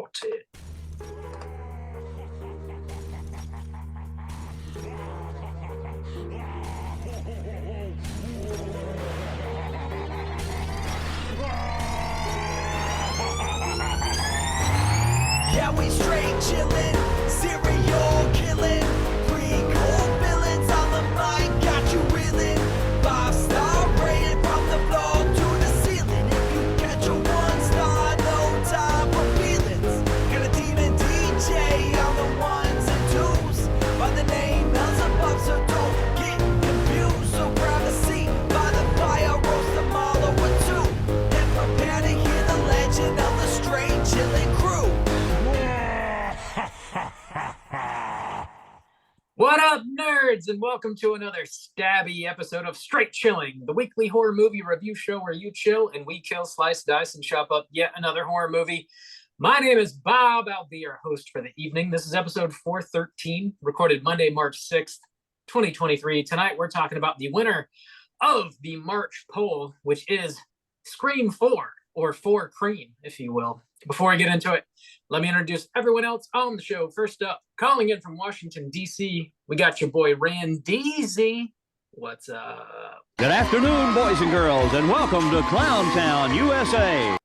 Sorted. Yeah, we straight chillin', serial killing, pre-cold villains on the mic, got you reeling. 5-star rated from the floor to the ceiling. If you catch a 1-star, no time for feelings. Got a demon DJ on the ones and twos, by the name Elzebub, so don't get confused. So grab a seat by the fire, roast them all over two, and prepare to hear the legend of the straight chillin' crew. What up, nerds, and welcome to another stabby episode of Straight Chilling, the weekly horror movie review show where you chill and we kill, slice, dice, and chop up yet another horror movie. My name is Bob. I'll be your host for the evening. This is episode 413, recorded Monday, March 6th, 2023. Tonight, we're talking about the winner of the March poll, which is Scream 4, or 4 Cream, if you will. Before I get into it, let me introduce everyone else on the show. First up, calling in from Washington, D.C., we got your boy Randeezy. What's up? Good afternoon, boys and girls, and welcome to Clown Town, USA.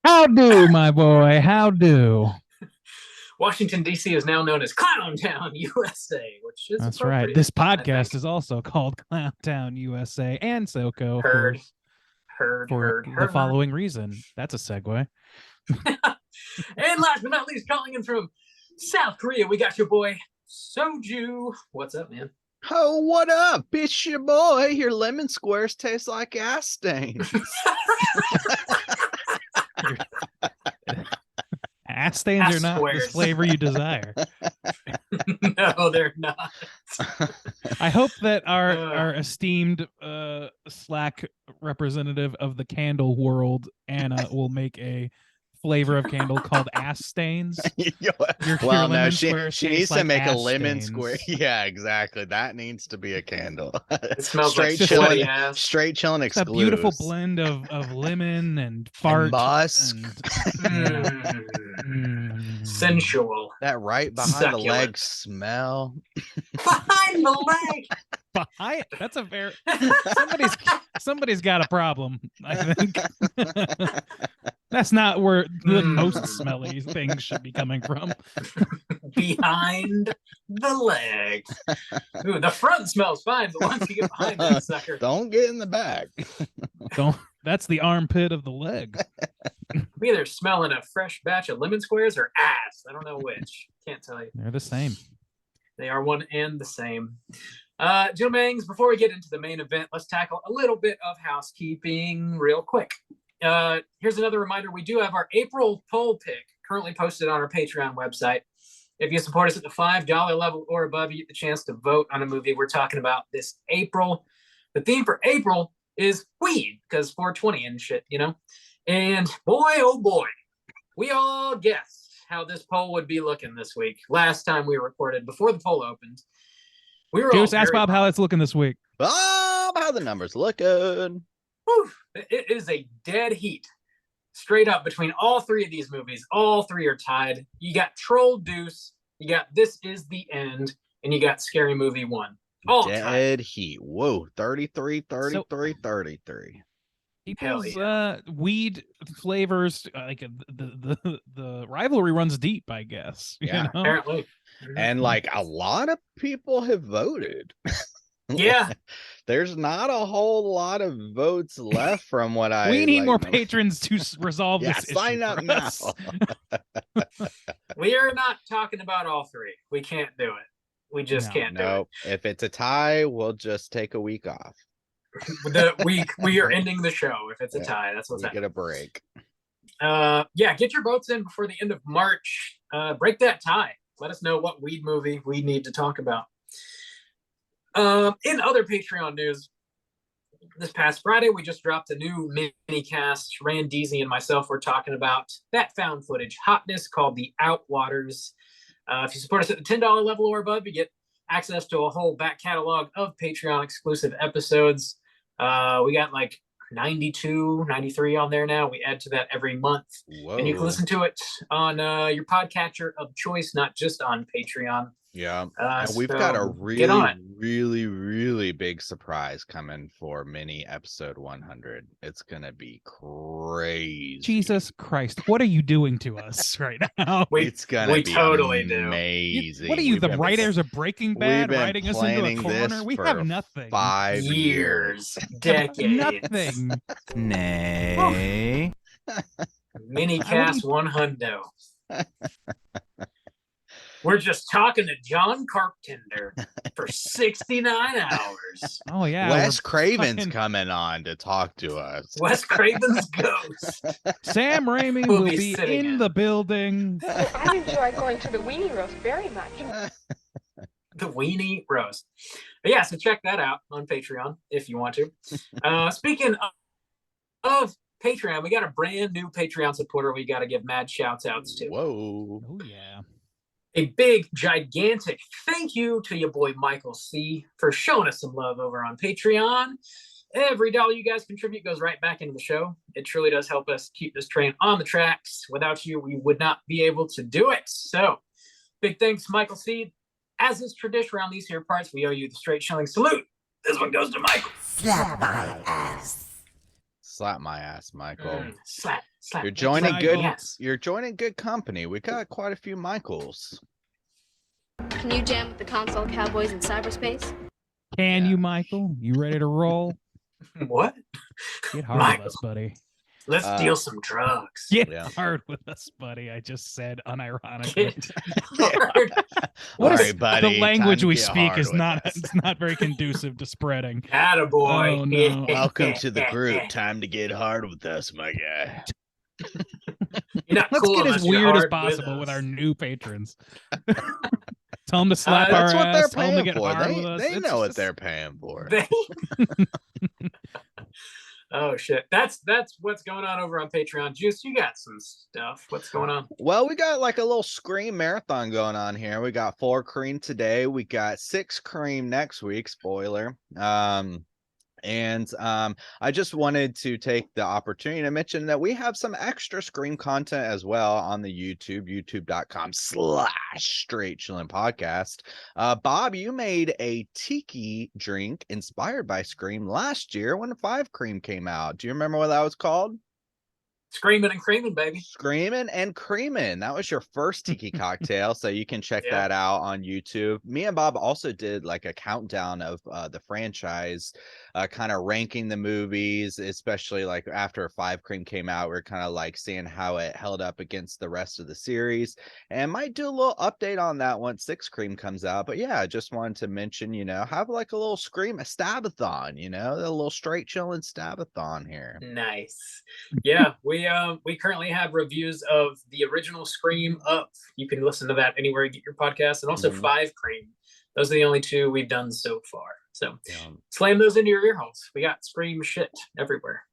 How do, my boy? How do? Washington, D.C. is now known as Clown Town, USA, which is That's right. This podcast is also called Clown Town, USA, and SoCo. Heard. For the following reason. That's a segue. And last but not least, calling in from South Korea, we got your boy Soju. What's up, man? Oh, what up? It's your boy. Your lemon squares taste like ass stains. Ass stains are not the flavor you desire. No, they're not. I hope that our esteemed Slack representative of the candle world, Anna, will make a flavor of candle called ass stains. Well, no, she needs to like make a ass lemon stains. square. Yeah, exactly. That needs to be a candle. It smells straight like chilling, sweaty ass. straight chilling It's a exclusives. beautiful blend of lemon and fart musk. Sensual. That right behind Succulent. the leg smell. Behind the leg. Behind, that's a very somebody's got a problem, I think. That's not where the most smelly things should be coming from. Behind the leg. Ooh, the front smells fine, but once you get behind that sucker, Don't get in the back. That's the armpit of the leg. I'm either smelling a fresh batch of lemon squares or ass. I don't know which. Can't tell you. They're the same. They are one and the same. Gentlemen, before we get into the main event, let's tackle a little bit of housekeeping real quick. Here's another reminder. We do have our April poll pick currently posted on our Patreon website. If you support us at the $5 level or above, you get the chance to vote on a movie we're talking about this April. The theme for April is weed, because 420 and shit, you know? And boy, oh boy, we all guessed how this poll would be looking this week. Last time we recorded, before the poll opened, we were Just all ask very Bob how it's looking this week. Bob, how the numbers looking? Whew, it is a dead heat straight up between all three of these movies. All three are tied. You got Troll Deuce, you got This Is the End, and you got Scary Movie 1. All tied. Dead heat. Whoa, 33, 33, 33. People's weed flavors, like the rivalry runs deep, I guess. Yeah. You know? Apparently. And like a lot of people have voted. Yeah. There's not a whole lot of votes left from what I We need more know. patrons to resolve Yeah, this sign issue up for now. us. We are not talking about all three. We can't do it. We just No, can't do No, if it's a tie, we'll just take a week off. it. We are ending the show if it's a Yeah, tie. That's what's We happening. get a break. Yeah, get your votes in before the end of March. Break that tie. Let us know what weed movie we need to talk about. In other Patreon news, this past Friday, we just dropped a new mini cast. Randeezy and myself were talking about that found footage hotness called The Outwaters. If you support us at the $10 level or above, you get access to a whole back catalog of Patreon exclusive episodes. We got like 92, 93 on there now. We add to that every month. Whoa. And you can listen to it on your podcatcher of choice, not just on Patreon. Yeah. And we've got a so get on it. really big surprise coming for mini episode 100. It's gonna be crazy. Jesus Christ, what are you doing to us right now? It's gonna we be totally do. amazing. What are you, We've the been- writers of Breaking Bad, been writing us into a planning this corner? We for have nothing. 5 years. Decades. Nothing. Nay. Mini cast 100. We're just talking to John Carpenter for 69 hours. Oh yeah, Wes we're Craven's fucking- coming on to talk to us. Wes Craven's Ghost. Sam Raimi We'll will be be sitting in in. the building. I enjoy going to the weenie roast very much. The Weenie Roast. But yeah, so check that out on Patreon if you want to. Speaking of Patreon, we got a brand new Patreon supporter we got to give mad shouts outs to. Whoa. Oh yeah. A big, gigantic thank you to your boy Michael C. for showing us some love over on Patreon. Every dollar you guys contribute goes right back into the show. It truly does help us keep this train on the tracks. Without you, we would not be able to do it. So, big thanks, Michael C. As is tradition around these here parts, we owe you the straight shilling salute. This one goes to Michael. Slap my ass. Slap my ass, Michael. Slap. You're joining Michael. good. Yes. You're joining good company. We got quite a few Michaels. Can you jam with the console cowboys in cyberspace? Can Yeah. you, Michael? You ready to roll? What? Get hard Michael. with us, buddy. Let's Uh, deal some drugs. Get Yeah. hard with us, buddy. I just said unironically. Get hard. What All is right, buddy, the language time to we get speak hard is with not us. it's not very conducive to spreading. Attaboy. Oh, no. Welcome to the group. Time to get hard with us, my guy. You're not Let's cool get as unless you're weird as hard possible with us. our new patrons. Tell them to slap our That's what they're ass. Tell them to paying get for. hard with us. They It's know what just- they're paying for. They- Oh shit. That's what's going on over on Patreon. Juice, you got some stuff. What's going on? Well, we got like a little Scream marathon going on here. We got 4 Cream today. We got 6 Cream next week. Spoiler. I just wanted to take the opportunity to mention that we have some extra Scream content as well on the youtube.com/straight chilling podcast. Bob, you made a tiki drink inspired by Scream last year when 5 Cream came out. Do you remember what that was called? Screaming and creaming, baby. Screaming and Creamin'. That was your first tiki cocktail, so you can check Yeah. that out on YouTube. Me and Bob also did like a countdown of the franchise, kind of ranking the movies, especially like after 5 Cream came out. We are kind of like seeing how it held up against the rest of the series, and might do a little update on that once 6 Cream comes out. But yeah, I just wanted to mention, have like a little Scream, a stabathon, a little straight chilling stabathon here. Nice. Yeah, we currently have reviews of the original Scream up. You can listen to that anywhere you get your podcast, and also Mhm. 5 Cream. Those are the only 2 we've done so far. So Yeah. slam those into your ear holes. We got Scream shit everywhere.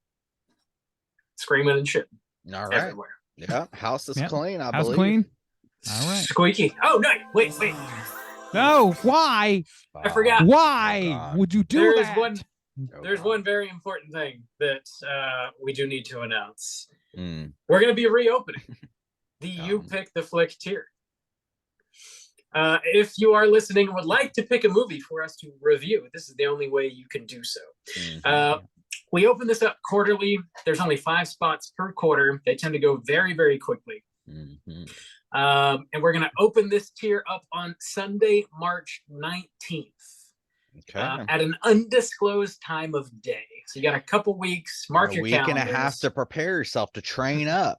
Screaming and shit All right. everywhere. Yeah, house is Yep. clean. I House believe. clean. All right. Squeaky. Oh no! Wait. No, why? I forgot. Why God. would you do There is that? one. Oh, There's God. one very important thing that we do need to announce. Mm, We're going to be reopening the You Um. Pick the Flick tier. If you are listening and would like to pick a movie for us to review, this is the only way you can do so. mhm. We open this up quarterly. There's only 5 spots per quarter. They tend to go very, very quickly. Mhm. And we're going to open this tier up on Sunday, March 19th. Okay. At an undisclosed time of day. So you got a couple weeks. Mark a your week and a half calendars. to prepare yourself to train up,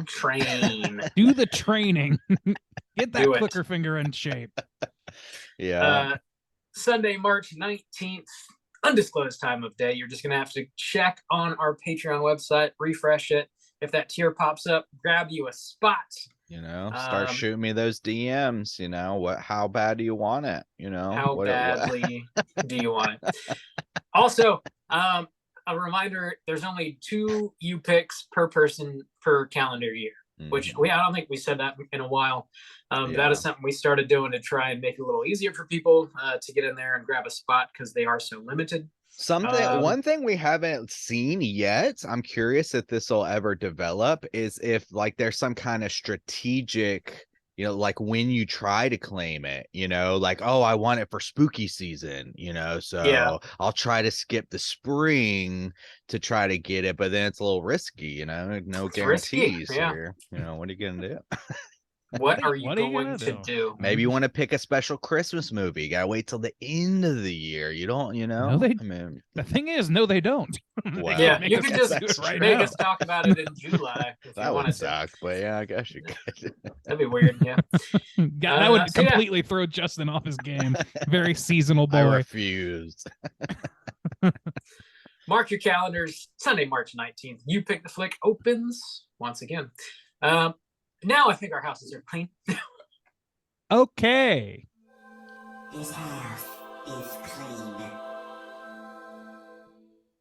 Train. Do the training. Get that Do it. clicker finger in shape. Yeah. Sunday, March 19th, undisclosed time of day. You're just going to have to check on our Patreon website, refresh it. If that tier pops up, grab you a spot. Start shooting me those DMs, how bad do you want it? How what- badly do you want it? Also, a reminder, there's only 2 U picks per person per calendar year, which Mhm. I don't think we said that in a while. Yeah. That is something we started doing to try and make it a little easier for people to get in there and grab a spot because they are so limited. One thing we haven't seen yet, I'm curious if this will ever develop, is if like there's some kind of strategic, like when you try to claim it, like, oh, I want it for spooky season, so Yeah. I'll try to skip the spring to try to get it, but then it's a little risky, no It's risky, guarantees yeah. here. What are you gonna do? What are you What are you going gonna to do? Maybe you want to pick a special Christmas movie. You gotta wait till the end of the year. You don't, No, they- I mean, The thing is, no, they don't. They Well, Yeah, make you us could do just it right make now. us talk about it in July if you that would wanted to. suck, but yeah, I guess you could. That'd be weird, yeah. That would so yeah. completely throw Justin off his game. Very seasonal I boy. refuse. Mark your calendars. Sunday, March 19th. You Pick the Flick opens once again. Now I think our houses are clean. Okay. His house is clean.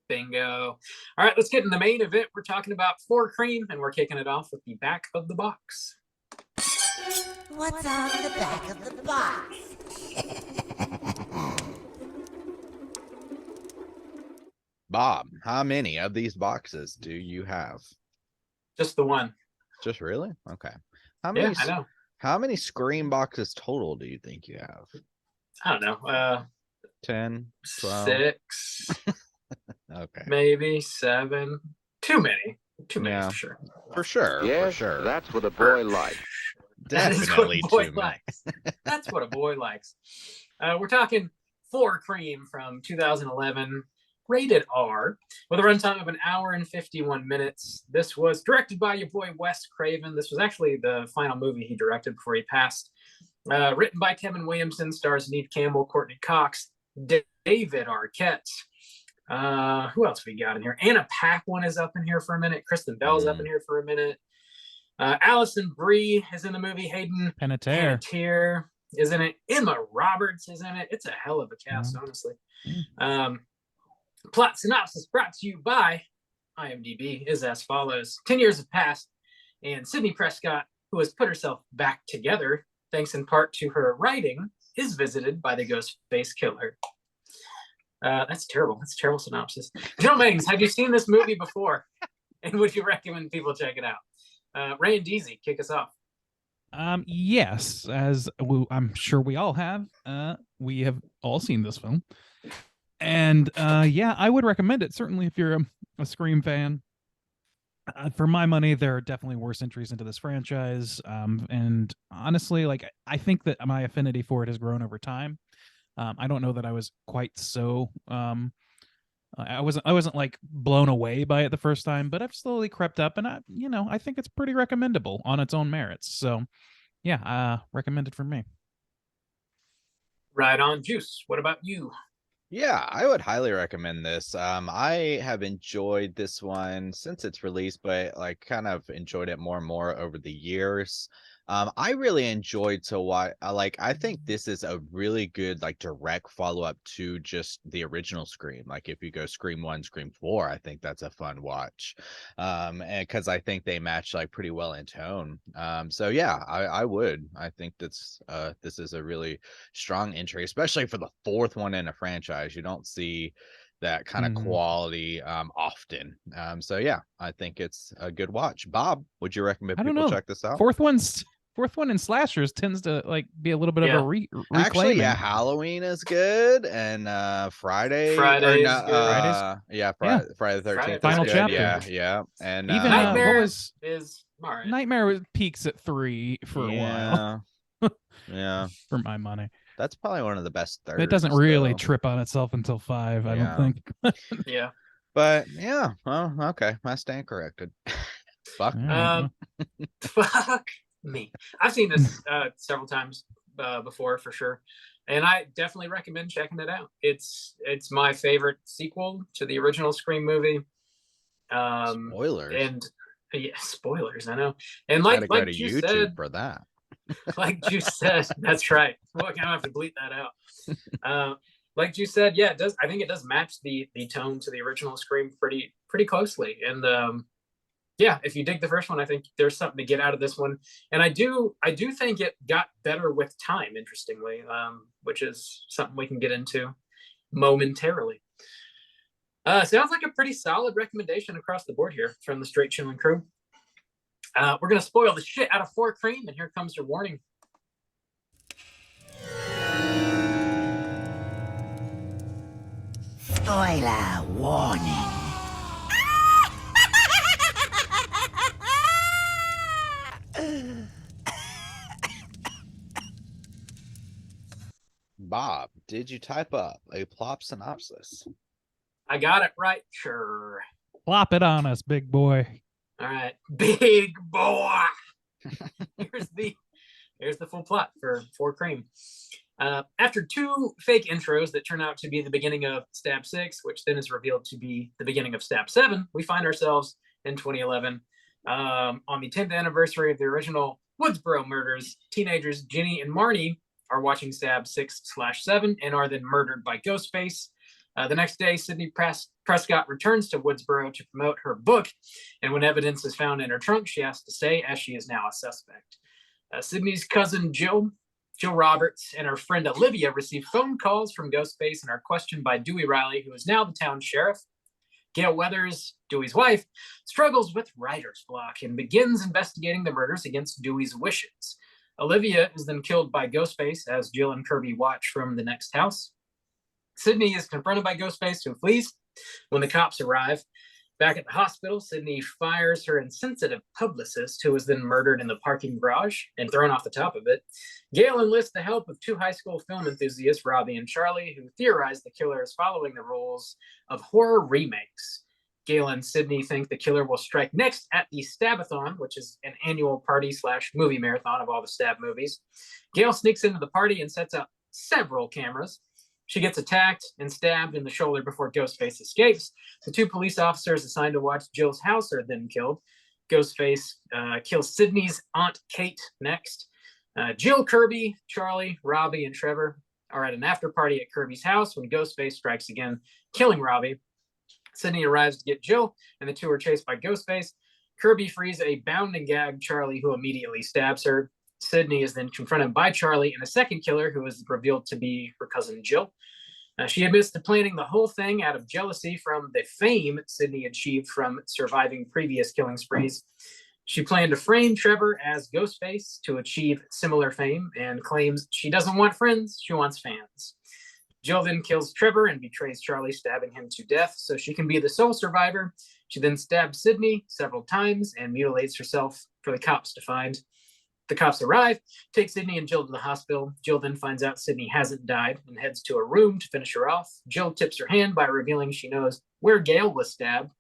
Bingo. All right, let's get in the main event. We're talking about Floor Cream, and we're kicking it off with the back of the box. What's on the back of the box? Bob, how many of these boxes do you have? Just the one. Just really? Okay. How Yeah, many? I know. How many Scream boxes total do you think you have? I don't know. 10, 12? 6, Okay. maybe 7. Too many. Too many Yeah. for sure. For sure. Yes, for sure. that's what a boy likes. That is what Definitely a boy too many. likes. That's what a boy likes. We're talking Floor Cream from 2011, rated R, with a runtime of 1 hour and 51 minutes. This was directed by your boy Wes Craven. This was actually the final movie he directed before he passed. Written by Kevin Williamson, stars Neve Campbell, Courtney Cox, David Arquette. Who else we got in here? Anna Paquin is up in here for a minute. Kristen Bell's up in here for a minute. Allison Brie is in the movie. Hayden Panettiere. Panettiere is in it. Emma Roberts is in it. It's a hell of a cast, honestly. Plot synopsis brought to you by IMDb is as follows. 10 years have passed, and Sidney Prescott, who has put herself back together, thanks in part to her writing, is visited by the Ghostface Killer. That's terrible. That's a terrible synopsis. Joe Megs, have you seen this movie before? And would you recommend people check it out? Ray and Deezy, kick us off. Yes, as I'm sure we all have. We have all seen this film. And yeah, I would recommend it, certainly if you're a Scream fan. For my money, there are definitely worse entries into this franchise. And honestly, like, I think that my affinity for it has grown over time. I don't know that I was quite so I wasn't like blown away by it the first time, but I've slowly crept up, and I think it's pretty recommendable on its own merits. So yeah, recommended for me. Right on. Juice, what about you? Yeah, I would highly recommend this. I have enjoyed this one since its release, but like kind of enjoyed it more and more over the years. I really enjoyed to watch. I think this is a really good like direct follow up to just the original Scream. Like if you go Scream 1, Scream 4, I think that's a fun watch. And because I think they match like pretty well in tone. So yeah, I would. I think this is a really strong entry, especially for the fourth one in a franchise. You don't see that kind of quality often. So yeah, I think it's a good watch. Bob, would you recommend people check this out? Fourth one in slashers tends to like be a little bit of a reclaiming. Actually, yeah, Halloween is good, and Friday is good. Friday the 13th. Final chapter. Yeah, and even Nightmare is Mara. Nightmare peaks at 3 for a while. Yeah, for my money. That's probably one of the best thirds. It doesn't really trip on itself until 5, I don't think. Yeah. But yeah, well, okay, I stand corrected. Fuck. Fuck me. I've seen this several times before for sure, and I definitely recommend checking it out. It's my favorite sequel to the original Scream movie. Spoilers. And yeah, spoilers. I know. And like go to you YouTube said, for that. Like you said, that's right. Well, I kind of have to bleep that out. Like you said, yeah, it does. I think it does match the tone to the original Scream pretty closely. And yeah, if you dig the first one, I think there's something to get out of this one. And I do think it got better with time, interestingly, which is something we can get into momentarily. Sounds like a pretty solid recommendation across the board here from the Straight Chillin' crew. We're going to spoil the shit out of Four Cream, and here comes your warning. Spoiler warning. Bob, did you type up a plot synopsis? I got it right, sure. Plop it on us, big boy. All right, big boy. here's the full plot for Four Cream. After two fake intros that turn out to be the beginning of Stab 6, which then is revealed to be the beginning of Stab 7, we find ourselves in 2011 on the 10th anniversary of the original Woodsboro murders. Teenagers Ginny and Marnie are watching Stab 6/7 and are then murdered by Ghostface. The next day, Sydney Prescott returns to Woodsboro to promote her book, and when evidence is found in her trunk, she has to stay as she is now a suspect. Sydney's cousin Jill Roberts, and her friend Olivia receive phone calls from Ghostface and are questioned by Dewey Riley, who is now the town sheriff. Gail Weathers, Dewey's wife, struggles with writer's block and begins investigating the murders against Dewey's wishes. Olivia is then killed by Ghostface as Jill and Kirby watch from the next house. Sydney is confronted by Ghostface, who flees. When the cops arrive, back at the hospital, Sydney fires her insensitive publicist, who was then murdered in the parking garage and thrown off the top of it. Gail enlists the help of two high school film enthusiasts, Robbie and Charlie, who theorize the killer is following the rules of horror remakes. Gail and Sydney think the killer will strike next at the Stabathon, which is an annual party/movie marathon of all the Stab movies. Gail sneaks into the party and sets up several cameras. She gets attacked and stabbed in the shoulder before Ghostface escapes. The two police officers assigned to watch Jill's house are then killed. Ghostface kills Sydney's aunt Kate next. Jill, Kirby, Charlie, Robbie, and Trevor are at an after party at Kirby's house when Ghostface strikes again, killing Robbie. Sydney arrives to get Jill, and the two are chased by Ghostface. Kirby frees a bound and gagged Charlie, who immediately stabs her. Sydney is then confronted by Charlie and a second killer, who is revealed to be her cousin Jill. She admits to planning the whole thing out of jealousy from the fame Sydney achieved from surviving previous killing sprees. She planned to frame Trevor as Ghostface to achieve similar fame and claims she doesn't want friends, she wants fans. Jill then kills Trevor and betrays Charlie, stabbing him to death so she can be the sole survivor. She then stabs Sydney several times and mutilates herself for the cops to find. The cops arrive, take Sydney and Jill to the hospital. Jill then finds out Sydney hasn't died and heads to a room to finish her off. Jill tips her hand by revealing she knows where Gail was stabbed.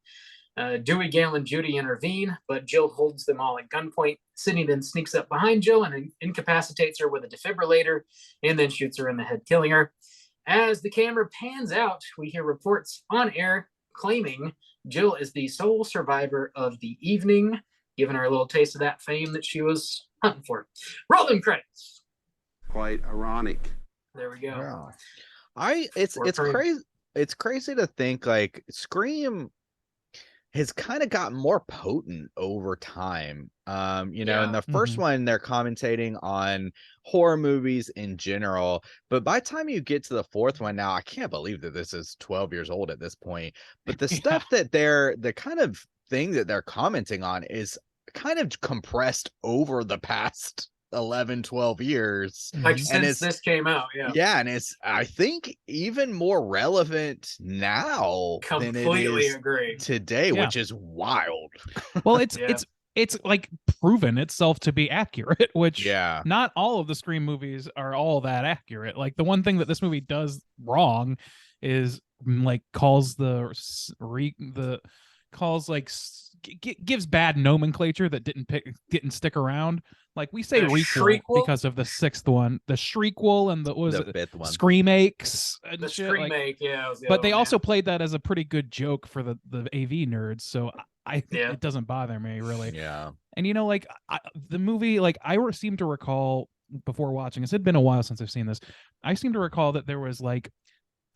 Dewey, Gail, and Judy intervene, but Jill holds them all at gunpoint. Sydney then sneaks up behind Jill and incapacitates her with a defibrillator and then shoots her in the head, killing her. As the camera pans out, we hear reports on air claiming Jill is the sole survivor of the evening, giving her a little taste of that fame that she was hunting for. Roll them credits. Quite ironic. There we go. Wow. It's crazy. It's crazy to think like Scream has kind of gotten more potent over time. In the first one, they're commentating on horror movies in general, but by the time you get to the fourth one now, I can't believe that this is 12 years old at this point. But the stuff that the kind of thing that they're commenting on is kind of compressed over the past 11 12 years, like since this came out. And it's, I think, even more relevant now than it is agree today, which is wild. Well, it's like proven itself to be accurate, which not all of the Scream movies are all that accurate. Like the one thing that this movie does wrong is like gives bad nomenclature that didn't stick around. Like we say requel because of the sixth one, the Shriekquel, and the fifth one, Screamakes. The Screamake, But they also played that as a pretty good joke for the AV nerds, so I think it doesn't bother me really. Yeah. And the movie, like I seem to recall before watching this, it had been a while since I've seen this. I seem to recall that there was like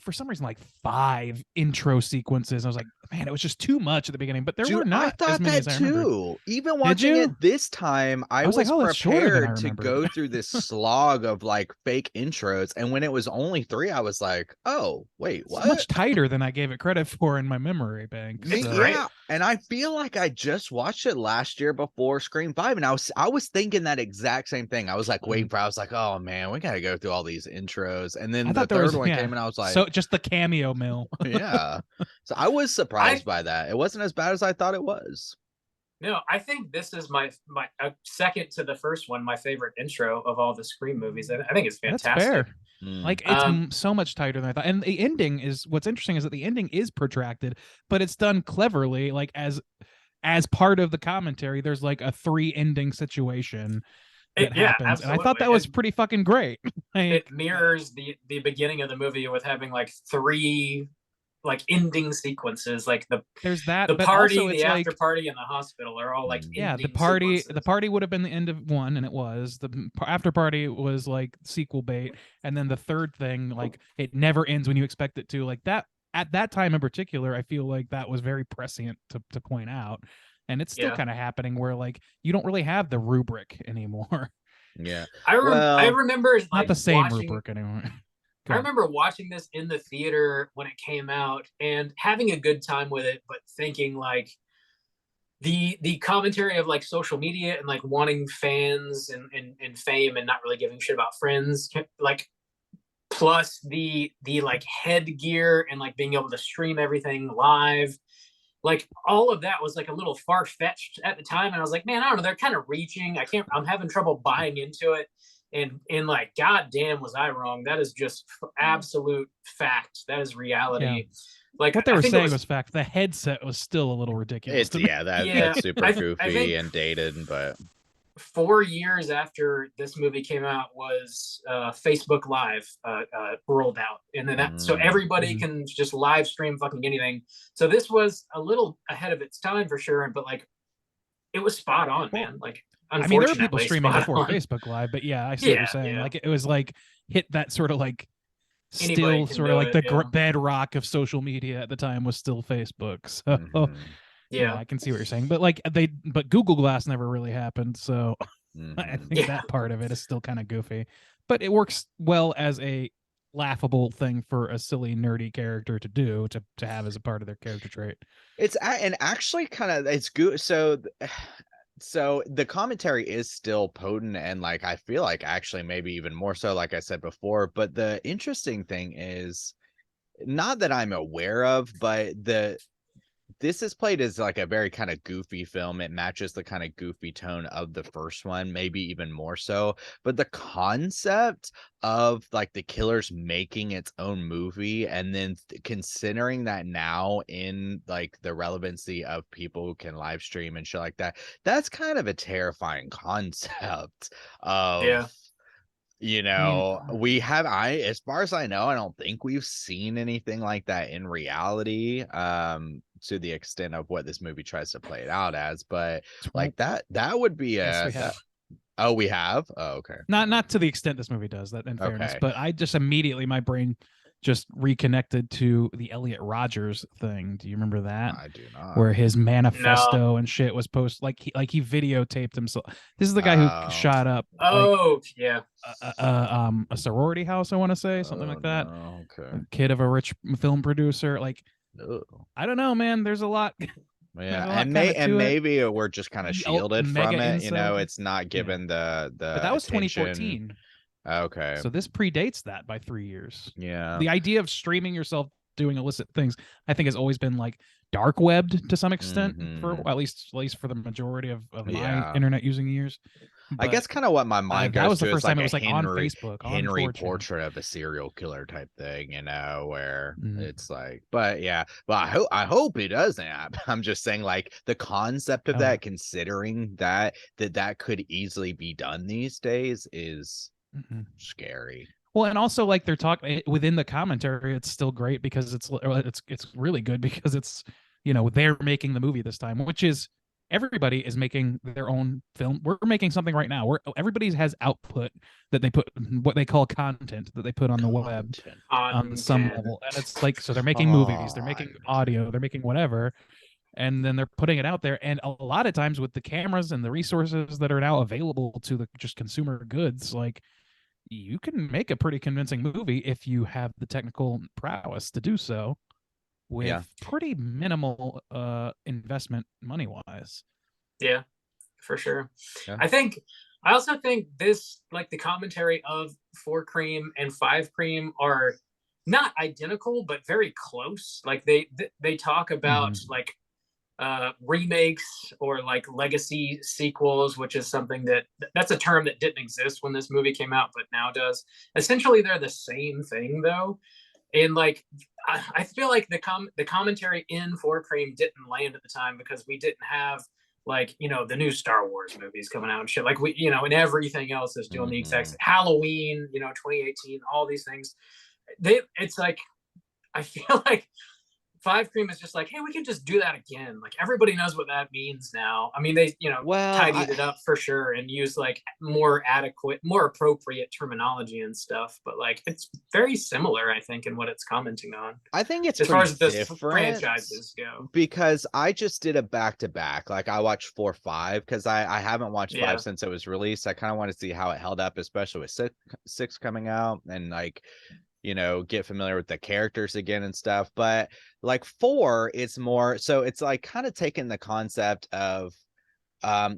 for some reason like 5 intro sequences. I was like, man, it was just too much at the beginning. But there were Dude, not I thought as many that as I remembered. too. Even watching you? it this time, I was was like, oh, that's shorter than I prepared to remembered. go through this slog of like fake intros. And when it was only 3, I was like, oh, wait, It's what? much tighter than I gave it credit for in my memory bank. Me- so- yeah, and I feel like I just watched it last year before Scream 5, and I was thinking that exact same thing. I was like waiting for, I was like, oh man, we gotta go through all these intros, and then I the thought there third was one yeah. came, and I was like, so just the cameo mill. yeah. So I was surprised by that. It wasn't as bad as I thought it was. No, I think this is my second to the first one, my favorite intro of all the Scream movies. I think it's That's fantastic. fair. Mm. Like it's so much tighter than I thought. And the ending is what's interesting is that the ending is protracted, but it's done cleverly. Like as part of the commentary, there's like a 3 ending situation that happens. And I thought that was pretty fucking great. Like, it mirrors the beginning of the movie with having like 3 like ending sequences, like there's that the but party, also the it's after like, party, and the hospital are all like yeah, the ending party sequences. would have been the end of 1, and it was the after party was like sequel bait, and then the third thing, like it never ends when you expect it to. Like that at that time in particular, I feel like that was very prescient to point out, and it's still kind of happening where like you don't really have the rubric anymore. Yeah, I remember not like the same watching, rubric anymore. I remember watching this in the theater when it came out and having a good time with it, but thinking like the commentary of like social media and like wanting fans and fame and not really giving shit about friends, like plus the like headgear and like being able to stream everything live, like all of that was like a little far-fetched at the time, and I was like, man, I don't know, they're kind of reaching. I'm having trouble buying into it. And like, goddamn, was I wrong? That is just absolute fact. That is reality. Yeah. Like what they were saying was was fact. The headset was still a little ridiculous. That's super I goofy think and dated, but 4 years after this movie came out was Facebook Live rolled out, and then so everybody can just live stream fucking anything. So this was a little ahead of its time for sure, but like it was spot on, man. Like, I mean, there were people streaming before Facebook Live, but yeah, I see what you're saying. Like it was like hit that sort of like still sort of like the bedrock of social media at the time was still Facebook. So yeah, I can see what you're saying. But like but Google Glass never really happened, so I think that part of it is still kind of goofy. But it works well as a laughable thing for a silly nerdy character to do to have as a part of their character trait. It's and actually kind of it's good. So the commentary is still potent, and like I feel like actually maybe even more so, like I said before. But the interesting thing is not that I'm aware of, but this is played as like a very kind of goofy film. It matches the kind of goofy tone of the first one, maybe even more so. But the concept of like the killers making its own movie, and then considering that now in like the relevancy of people who can live stream and shit like that, that's kind of a terrifying concept of you know, as far as I know, I don't think we've seen anything like that in reality, to the extent of what this movie tries to play it out as. But like that would be we have. Oh, okay. Not to the extent this movie does that, in fairness, but I just immediately my brain just reconnected to the Elliot Rodgers thing. Do you remember that? I do not. Where his manifesto and shit was posted, like he videotaped himself. This is the guy who shot up. A sorority house, I want to say, something like that. No, okay. Kid of a rich film producer. Like, I don't know, man. There's a lot. Yeah, and maybe we're just kind of shielded from it. You know, it's not given the. But that was attention. 2014. Okay. So this predates that by 3 years. Yeah. The idea of streaming yourself doing illicit things, I think, has always been like dark webbed to some extent, for at least for the majority of my internet using years. But I guess kind of what my mind goes that was to the first is time like it was like Henry, on Facebook, Henry on portrait of a serial killer type thing, you know, where it's like, but I hope it doesn't happen. I'm just saying, like, the concept of that, considering that could easily be done these days, is scary. Well, and also like they're talking within the commentary, it's still great because it's really good because it's, you know, they're making the movie this time, which is everybody is making their own film. We're making something right now. Everybody has output that they put, what they call content that they put on the web on some Content. level. And it's like, so they're making movies, they're making audio, they're making whatever, and then they're putting it out there. And a lot of times with the cameras and the resources that are now available to the just consumer goods, like, you can make a pretty convincing movie if you have the technical prowess to do so with pretty minimal investment money wise. Yeah, for sure. Yeah. I also think this, like, the commentary of 4 Cream and 5 Cream are not identical, but very close. Like they talk about like remakes or like legacy sequels, which is something that's a term that didn't exist when this movie came out, but now does. Essentially, they're the same thing though. And like, I feel like the commentary in 4 Cream didn't land at the time because we didn't have, like, you know, the new Star Wars movies coming out and shit. Like, we, you know, and everything else is doing the exact same. Halloween, you know, 2018, all these things. It's like, I feel like 5 Cream is just like, hey, we can just do that again. Like, everybody knows what that means now. I mean, they, you know, tidied it up for sure and used like more adequate, more appropriate terminology and stuff. But like, it's very similar, I think, in what it's commenting on. I think it's as far as the different franchises go, because I just did a back-to-back. Like, I watched 4, 5 because I haven't watched 5 since it was released. I kind of want to see how it held up, especially with 6 coming out, and like, you know, get familiar with the characters again and stuff. But like 4, it's more so it's like kind of taking the concept of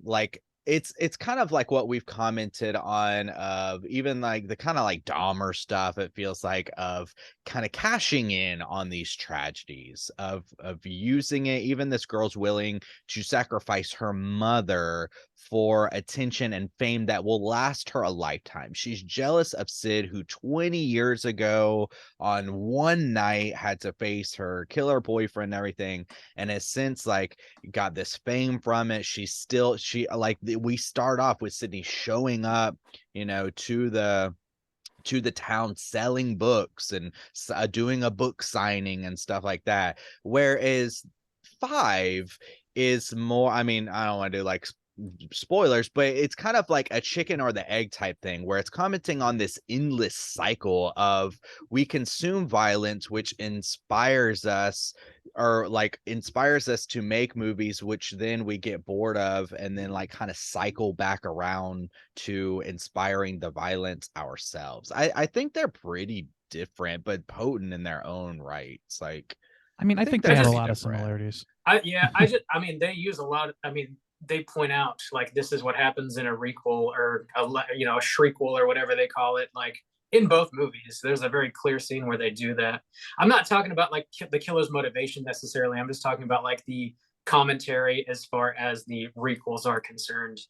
like it's kind of like what we've commented on of even like the kind of like Dahmer stuff. It feels like of kind of cashing in on these tragedies of using it. Even this girl's willing to sacrifice her mother for attention and fame that will last her a lifetime. She's jealous of Sid, who 20 years ago on one night had to face her killer boyfriend and everything, and has since like got this fame from it. She we start off with Sydney showing up, you know, to the town selling books and doing a book signing and stuff like that, whereas 5 is more, I mean, I don't want to do like spoilers, but it's kind of like a chicken or the egg type thing, where it's commenting on this endless cycle of we consume violence, which inspires us to make movies, which then we get bored of, and then like kind of cycle back around to inspiring the violence ourselves. I think they're pretty different but potent in their own rights. Like, I mean, I think they have a lot of similarities. I mean, they use a lot of, I mean, they point out like this is what happens in a requel or a shriekwell or whatever they call it. Like, in both movies, there's a very clear scene where they do that. I'm not talking about like the killer's motivation necessarily. I'm just talking about like the commentary as far as the requels are concerned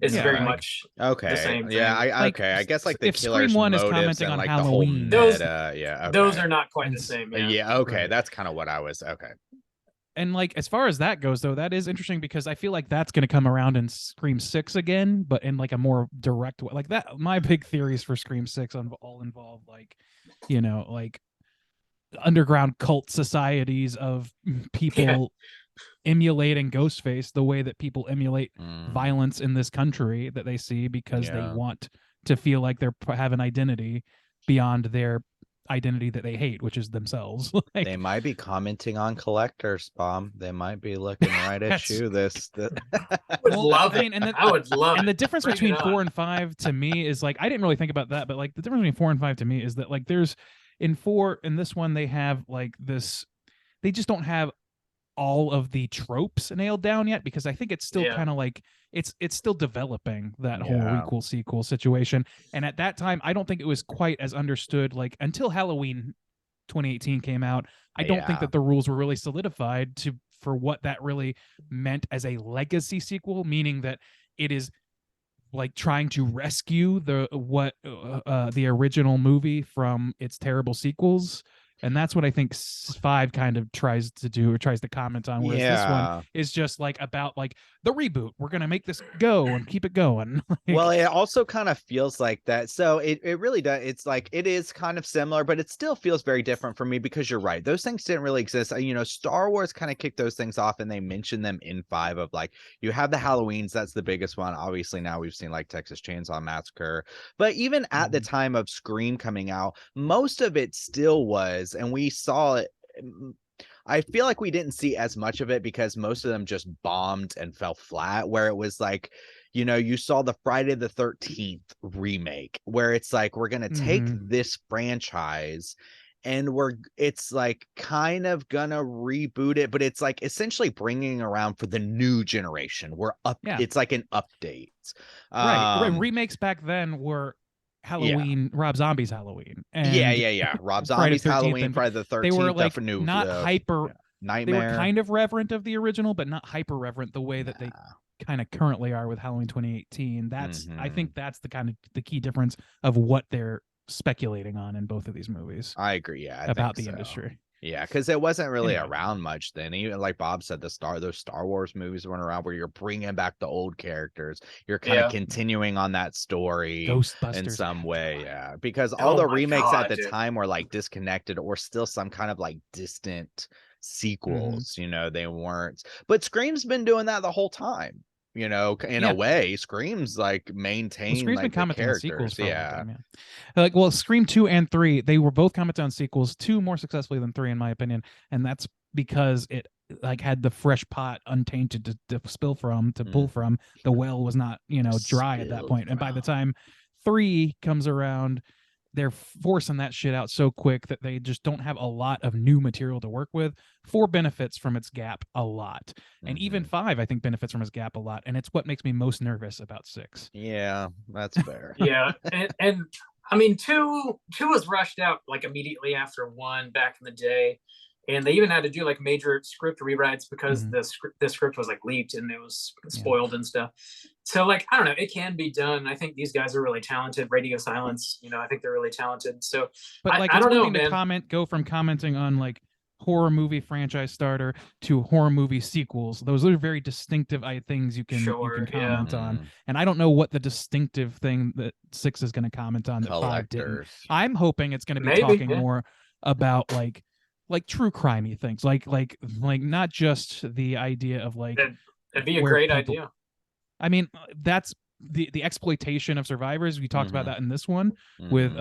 is very much the same thing. I guess like the if killer's Scream 1 is motives commenting and on like Halloween, the whole those are not quite the same. Okay, that's kind of what I was. Okay. And like, as far as that goes, though, that is interesting because I feel like that's going to come around in Scream 6 again, but in like a more direct way. Like that, my big theories for Scream 6 all involve like, you know, like underground cult societies of people emulating Ghostface the way that people emulate violence in this country that they see because they want to feel like they have an identity beyond their identity that they hate, which is themselves. Like, they might be commenting on Collector's Bomb. They might be looking right at you. I would love it. And the difference between 4 and 5 to me is like, I didn't really think about that, but like the difference between 4 and 5 to me is that like there's in this one they have like this, they just don't have all of the tropes nailed down yet, because I think it's still kind of like it's still developing that whole requel sequel situation. And at that time, I don't think it was quite as understood, like until Halloween 2018 came out. I don't think that the rules were really solidified for what that really meant as a legacy sequel, meaning that it is like trying to rescue the original movie from its terrible sequels, And that's what I think 5 kind of tries to do, or tries to comment on, whereas this one is just like about like the reboot. We're gonna make this go and keep it going. Well, it also kind of feels like that. So it really does. It's like it is kind of similar, but it still feels very different for me, because you're right. Those things didn't really exist. You know, Star Wars kind of kicked those things off, and they mentioned them in 5 of like, you have the Halloweens. That's the biggest one. Obviously now we've seen like Texas Chainsaw Massacre, but even at the time of Scream coming out, most of it still was, and we saw it. I feel like we didn't see as much of it because most of them just bombed and fell flat, where it was like, you know, you saw the Friday the 13th remake, where it's like, we're going to take this franchise and it's like kind of gonna reboot it, but it's like essentially bringing around for the new generation. It's like an update. Right. Remakes back then were Halloween, Rob Zombie's Halloween. And Rob Zombie's Halloween, Friday the 13th. They were like new, not hyper Nightmare. They were kind of reverent of the original, but not hyper reverent the way that they kind of currently are with Halloween 2018. That's I think that's the key difference of what they're speculating on in both of these movies. I agree. Yeah, about the industry. Yeah, because it wasn't really around much then. Even like Bob said, those Star Wars movies weren't around, where you're bringing back the old characters. You're kind of continuing on that story in some way. Yeah, because all the remakes at the time were like disconnected or still some kind of like distant sequels. You know, they weren't. But Scream's been doing that the whole time. You know, in a way, Scream's like maintained Scream's like been commenting the on sequels characters. for a long time, like, well, Scream 2 and 3, they were both commenting on sequels, 2 more successfully than 3 in my opinion, and that's because it like had the fresh pot untainted to spill from, to pull from. The well was not, you know, dry at that point. And by the time 3 comes around, they're forcing that shit out so quick that they just don't have a lot of new material to work with. 4 benefits from its gap a lot. And even 5, I think, benefits from its gap a lot. And it's what makes me most nervous about 6. Yeah, that's fair. And I mean, 2 was rushed out like immediately after 1 back in the day. And they even had to do like major script rewrites because the script was like leaked and it was spoiled and stuff. So like, I don't know, it can be done. I think these guys are really talented. Radio Silence, you know, I think they're really talented. So, but like, I don't know, man. Go from commenting on like horror movie franchise starter to horror movie sequels. Those are very distinctive things you can comment on. And I don't know what the distinctive thing that 6 is going to comment on that 5 didn't. I'm hoping it's going to be talking more about like true crimey things, like not just the idea of like that'd be a great idea. I mean, that's the exploitation of survivors. We talked about that in this one with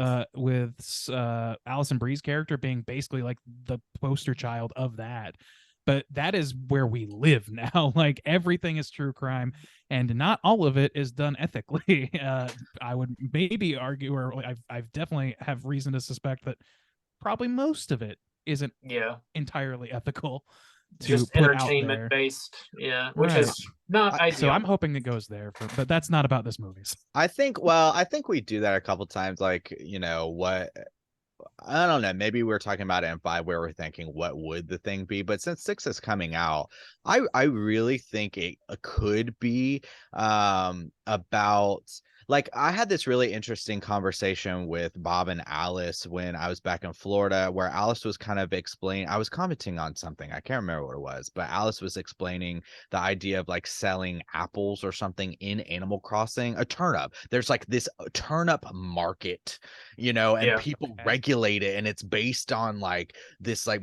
Alison Brie's character being basically like the poster child of that. But that is where we live now. Like, everything is true crime, and not all of it is done ethically. I would maybe argue, or I've definitely have reason to suspect that probably most of it isn't entirely ethical. Just entertainment based, which is not ideal. So I'm hoping it goes there, but that's not about this movie. I think we do that a couple times. Like, you know, what, I don't know, maybe we were talking about it in 5 where we're thinking, what would the thing be? But since 6 is coming out, I really think it could be about, like, I had this really interesting conversation with Bob and Alice when I was back in Florida, where Alice was kind of explaining, I was commenting on something, I can't remember what it was, but Alice was explaining the idea of like selling apples or something in Animal Crossing, a turnip. There's like this turnip market, you know, and people regulate it, and it's based on like this like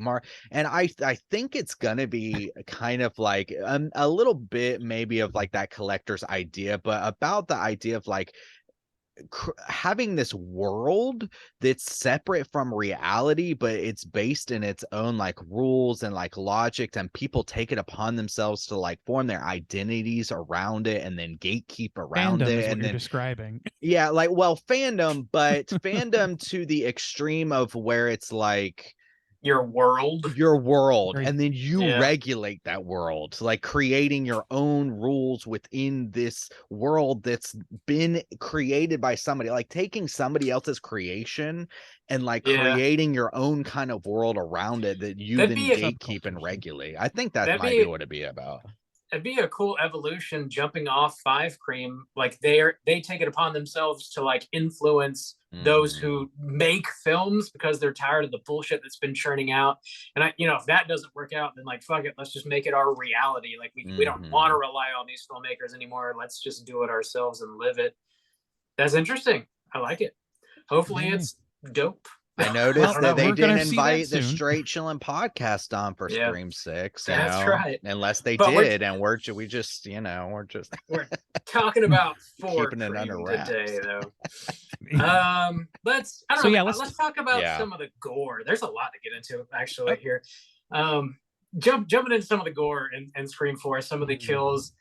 and I think it's gonna be kind of like a little bit maybe of like that collector's idea, but about the idea of like having this world that's separate from reality, but it's based in its own like rules and like logic, and people take it upon themselves to like form their identities around it and then gatekeep around fandom it. Is what and you're then describing, like, well, fandom, but fandom to the extreme of where it's like your world, and then you regulate that world, like creating your own rules within this world that's been created by somebody, like taking somebody else's creation and like creating your own kind of world around it that you then gatekeep and regulate. I think that might be what it'd be about. it'd be a cool evolution jumping off Five Cream. Like they take it upon themselves to like influence those who make films because they're tired of the bullshit that's been churning out. And if that doesn't work out, then like fuck it, let's just make it our reality. Like we don't want to rely on these filmmakers anymore. Let's just do it ourselves and live it. That's interesting. I like it. Hopefully it's dope. I noticed that they didn't invite the soon. Straight Chillin' podcast on for Yeah. Scream 6. That's right. Unless they But did, and we're just we're talking about four Keeping it under Cream wraps. today, though. Let's talk about some of the gore. There's a lot to get into actually here. Jumping into some of the gore and Scream 4, some of the kills.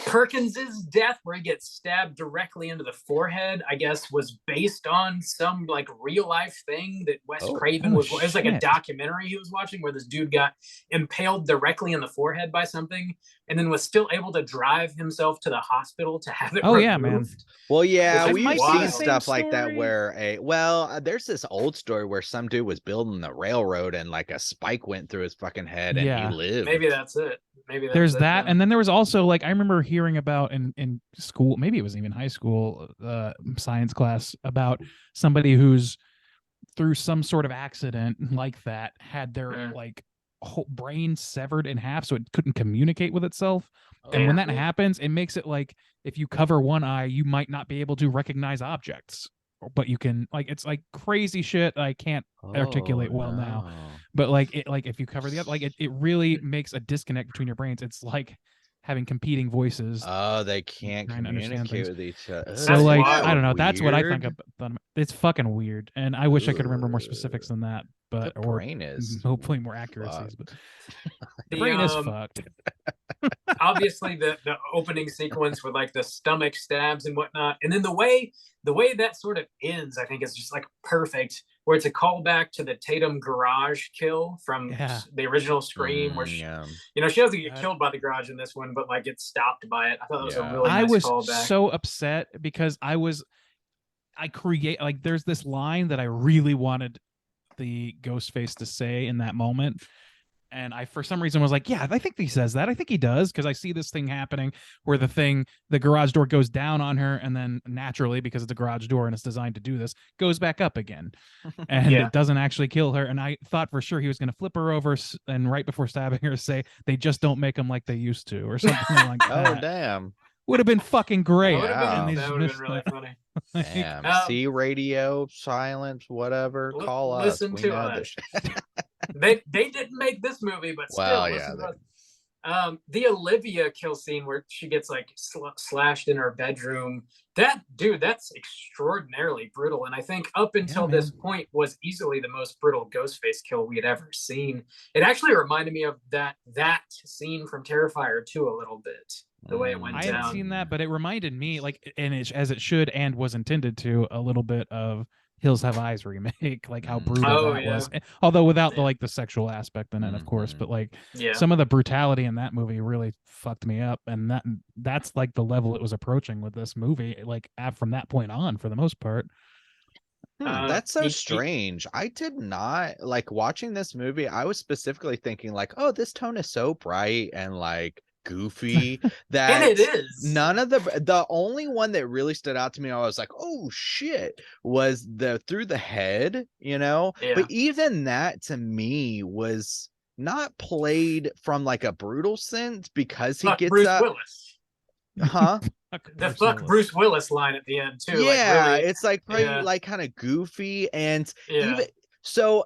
Perkins's death, where he gets stabbed directly into the forehead, I guess was based on some like real life thing that Wes Craven was. It was like a documentary he was watching where this dude got impaled directly in the forehead by something, and then was still able to drive himself to the hospital to have it removed. Yeah, man. Well, yeah, Which we've might be seen the stuff same like that story. where there's this old story where some dude was building the railroad and like a spike went through his fucking head and Yeah. he lived. Maybe that's it. There's that, and then there was also like I remember hearing about in school, maybe it was even high school science class, about somebody who's through some sort of accident like that had their like whole brain severed in half so it couldn't communicate with itself. And when that happens, it makes it like if you cover one eye, you might not be able to recognize objects, but you can, like, it's like crazy shit I can't articulate well now. But like if you cover the other, like it really makes a disconnect between your brains. It's like having competing voices. Oh, they can't trying to understand communicate things. with each other. So like I don't know. Weird. That's what I think of. It's fucking weird, and I wish I could remember more specifics than that. But The or brain is hopefully more accuracies. But the The, brain is fucked. Obviously the opening sequence with like the stomach stabs and whatnot, and then the way that sort of ends, I think, is just like perfect, where it's a callback to the Tatum garage kill from the original Scream, where she doesn't get killed by the garage in this one, but like gets stopped by it. I thought that was a really nice callback. So upset because there's this line that I really wanted the Ghostface to say in that moment. And I, for some reason, was like, yeah, I think he says that. I think he does, because I see this thing happening where the garage door goes down on her, and then naturally, because it's a garage door and it's designed to do this, goes back up again. And it doesn't actually kill her. And I thought for sure he was going to flip her over and right before stabbing her say, they just don't make them like they used to, or something like that. Oh, damn. Would have been fucking great. That would have been really funny. Damn. See radio, silence, whatever. Call us. Listen to us. They didn't make this movie, but still. Well, listen to us. The Olivia kill scene where she gets like slashed in her bedroom. That's extraordinarily brutal. And I think up until this point was easily the most brutal Ghostface kill we had ever seen. It actually reminded me of that scene from Terrifier 2 a little bit. The way it went down. I hadn't seen that, but it reminded me, like, and as it should and was intended to, a little bit of Hills Have Eyes remake, like how brutal that was. Although without the sexual aspect in it, of course. But like some of the brutality in that movie really fucked me up, and that's like the level it was approaching with this movie. Like from that point on, for the most part. That's so strange. I did not like watching this movie. I was specifically thinking like, oh, this tone is so bright and like goofy that and it is none of the only one that really stood out to me, I was like, oh shit, was the through the head, but even that to me was not played from like a brutal sense, because he gets Bruce up Willis. Bruce Willis line at the end too. Yeah, like really, it's like pretty like kind of goofy, and even so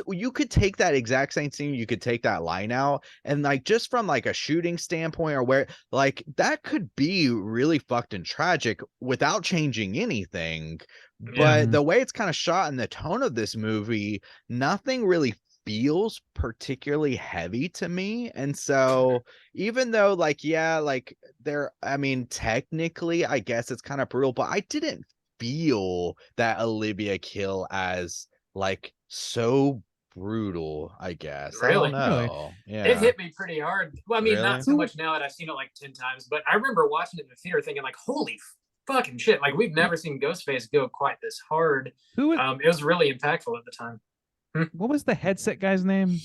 you could take that exact same scene, you could take that line out, and like just from like a shooting standpoint, or where like that could be really fucked and tragic without changing anything. But the way it's kind of shot and the tone of this movie, nothing really feels particularly heavy to me. And so even though technically I guess it's kind of brutal, but I didn't feel that Olivia kill as like so brutal, I guess. Really? I don't know. Yeah. It hit me pretty hard. Well, I mean, Really? not so much now that I've seen it like 10 times, but I remember watching it in the theater thinking like, holy fucking shit. Like we've never seen Ghostface go quite this hard. It was really impactful at the time. What was the headset guy's name?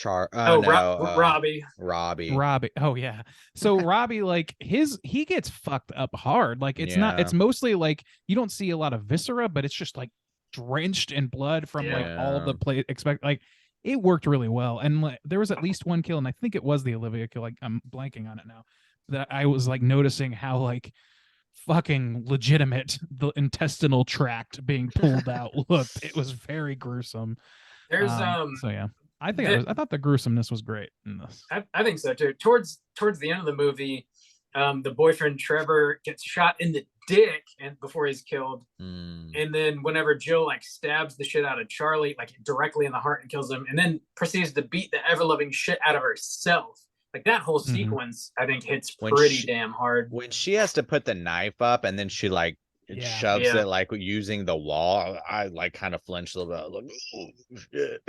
Robbie. Robbie. Oh yeah. So Robbie, like he gets fucked up hard. Like it's not. It's mostly like you don't see a lot of viscera, but it's just like drenched in blood from like all the play. Like it worked really well, and like, there was at least one kill, and I think it was the Olivia kill. Like I'm blanking on it now. That I was like noticing how like fucking legitimate the intestinal tract being pulled out looked. It was very gruesome. There's So yeah. I thought the gruesomeness was great in this. I think so too. Towards the end of the movie, the boyfriend Trevor gets shot in the dick and before he's killed. And then whenever Jill like stabs the shit out of Charlie, like directly in the heart and kills him, and then proceeds to beat the ever loving shit out of herself. Like that whole sequence, I think hits pretty damn hard. When she has to put the knife up and then she like shoves it like using the wall, I like kind of flinched a little bit. Like, oh shit.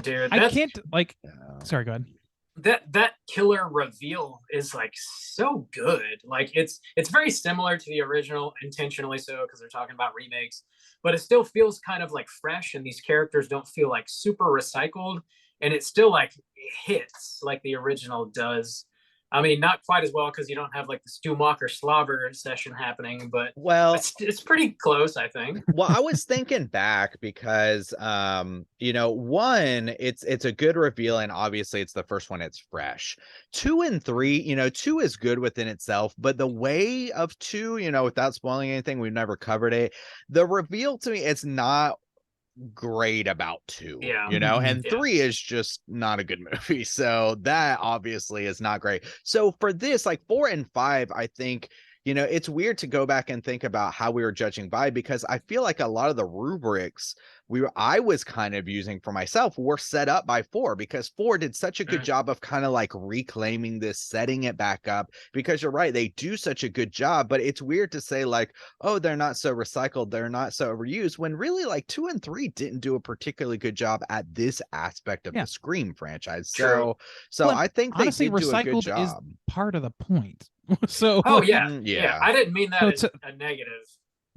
Dude, I can't like. Sorry, go ahead. That killer reveal is like so good. Like it's very similar to the original, intentionally so because they're talking about remakes, but it still feels kind of like fresh, and these characters don't feel like super recycled, and it still like hits like the original does. I mean, not quite as well because you don't have like the Stumacher slobber session happening, but it's pretty close, I think. Well, I was thinking back because you know, one, it's a good reveal, and obviously it's the first one, it's fresh. 2 and 3, you know, 2 is good within itself, but the way of 2, you know, without spoiling anything, we've never covered it. The reveal to me, it's not great about 2, you know, and 3 is just not a good movie, so that obviously is not great. So for this, like 4 and 5, I think, you know, it's weird to go back and think about how we were judging by, because I feel like a lot of the rubrics I was kind of using for myself were set up by 4, because 4 did such a good job of kind of like reclaiming this, setting it back up, because you're right, they do such a good job. But it's weird to say like, oh, they're not so recycled, they're not so reused, when really like 2 and 3 didn't do a particularly good job at this aspect of the Scream franchise. So well, I think honestly, they did do a good job. Is part of the point. So I didn't mean that as a negative.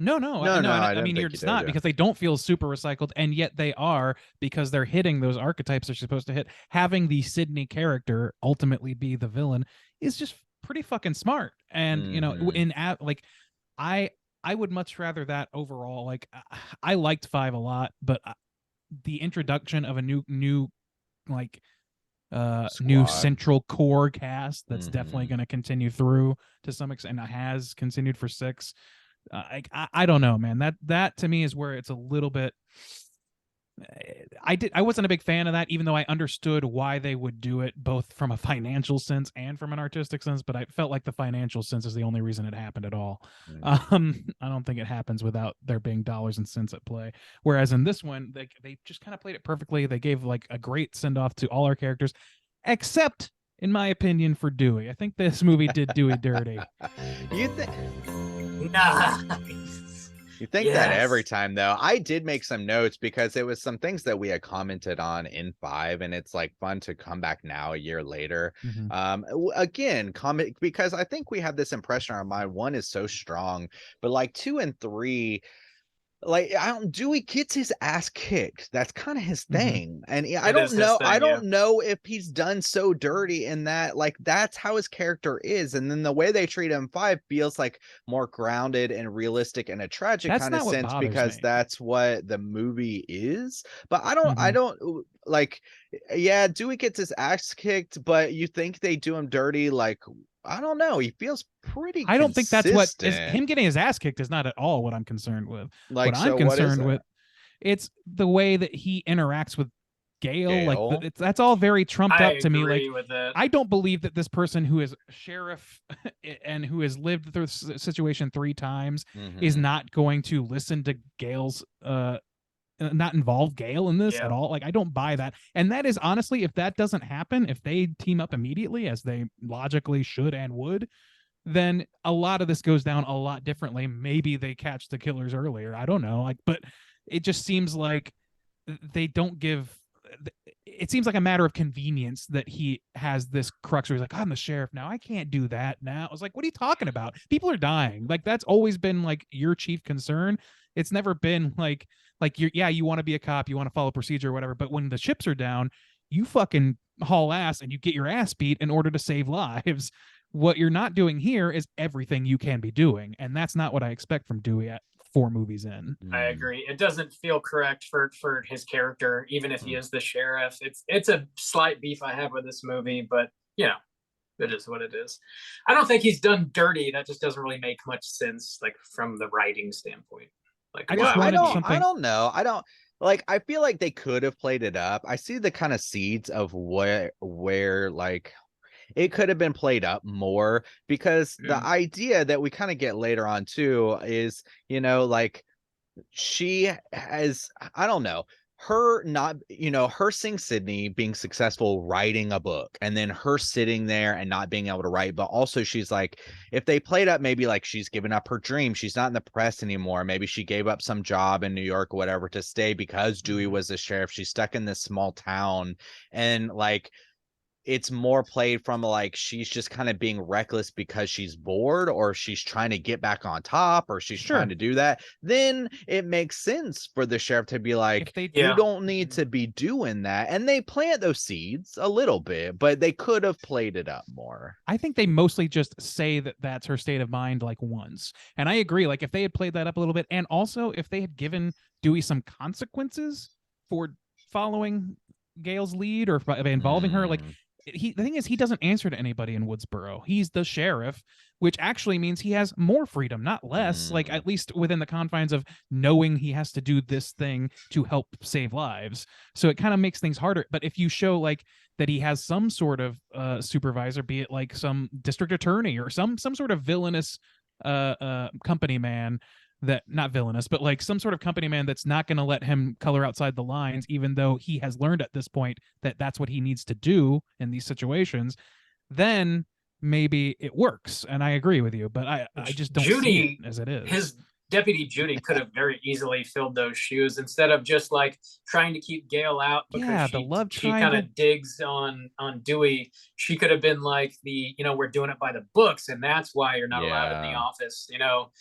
No. I mean, it's not, because they don't feel super recycled, and yet they are, because they're hitting those archetypes they're supposed to hit. Having the Sidney character ultimately be the villain is just pretty fucking smart. And you know, like I would much rather that overall. Like I liked 5 a lot, but the introduction of a new like new central core cast that's definitely going to continue through to some extent, and has continued for 6. I don't know, man. That to me is where it's a little bit. I wasn't a big fan of that, even though I understood why they would do it, both from a financial sense and from an artistic sense. But I felt like the financial sense is the only reason it happened at all. I don't think it happens without there being dollars and cents at play. Whereas in this one, they just kind of played it perfectly. They gave like a great send off to all our characters, except, in my opinion, for Dewey. I think this movie did Dewey dirty. You think? Nice. You think that every time, though. I did make some notes because it was some things that we had commented on in 5, and it's like fun to come back now a year later. Again, comment, because I think we have this impression in our mind. 1 is so strong, but like 2 and 3. Like Dewey gets his ass kicked. That's kind of his thing. And I don't know if he's done so dirty in that, like, that's how his character is. And then the way they treat him in 5 feels like more grounded and realistic in a tragic kind of sense, because that's what the movie is. But I don't like, Dewey gets his ass kicked, but you think they do him dirty, like, I don't know. He feels pretty. I don't think that's what is him getting his ass kicked is not at all what I'm concerned with. Like, what I'm concerned with, it's the way that he interacts with Gale. Like that's all very trumped up to me. Like I don't believe that this person who is sheriff and who has lived through the situation 3 times is not going to listen to Gale's not involve Gale in this at all. Like I don't buy that. And that is honestly, if that doesn't happen, if they team up immediately as they logically should and would, then a lot of this goes down a lot differently. Maybe they catch the killers earlier. I don't know. Like, but it just seems like they don't give. It seems like a matter of convenience that he has this crux where he's like, I'm the sheriff now, I can't do that now. I was like, what are you talking about? People are dying. Like that's always been like your chief concern. It's never been like you want to be a cop, you want to follow procedure or whatever. But when the chips are down, you fucking haul ass and you get your ass beat in order to save lives. What you're not doing here is everything you can be doing, and that's not what I expect from Dewey at 4 movies in. I agree. It doesn't feel correct for his character, even if he is the sheriff. It's a slight beef I have with this movie, but you know, it is what it is. I don't think he's done dirty. That just doesn't really make much sense, like from the writing standpoint. Like I just I wanted don't something. I don't know. I don't like I feel like they could have played it up. I see the kind of seeds of where like it could have been played up more, because the idea that we kind of get later on too is, you know, like she has, I don't know, her not, you know, her seeing Sydney being successful writing a book, and then her sitting there and not being able to write. But also she's like, if they played up maybe like she's given up her dream, she's not in the press anymore, maybe she gave up some job in New York or whatever to stay because Dewey was the sheriff, she's stuck in this small town, and like it's more played from like she's just kind of being reckless because she's bored, or she's trying to get back on top, or she's trying to do that, then it makes sense for the sheriff to be like, you don't need to be doing that. And they plant those seeds a little bit, but they could have played it up more. I think they mostly just say that that's her state of mind like once. And I agree, like if they had played that up a little bit, and also if they had given Dewey some consequences for following Gail's lead or involving her, like the thing is, he doesn't answer to anybody in Woodsboro. He's the sheriff, which actually means he has more freedom, not less, like at least within the confines of knowing he has to do this thing to help save lives. So it kind of makes things harder. But if you show like that he has some sort of supervisor, be it like some district attorney or some sort of villainous company man, that not villainous, but like some sort of company man that's not going to let him color outside the lines, even though he has learned at this point that that's what he needs to do in these situations, then maybe it works. And I agree with you, but I just don't see it as it is. His deputy Judy could have very easily filled those shoes instead of just like trying to keep Gail out because she kind of digs on Dewey. She could have been like the, you know, we're doing it by the books, and that's why you're not allowed in the office, you know.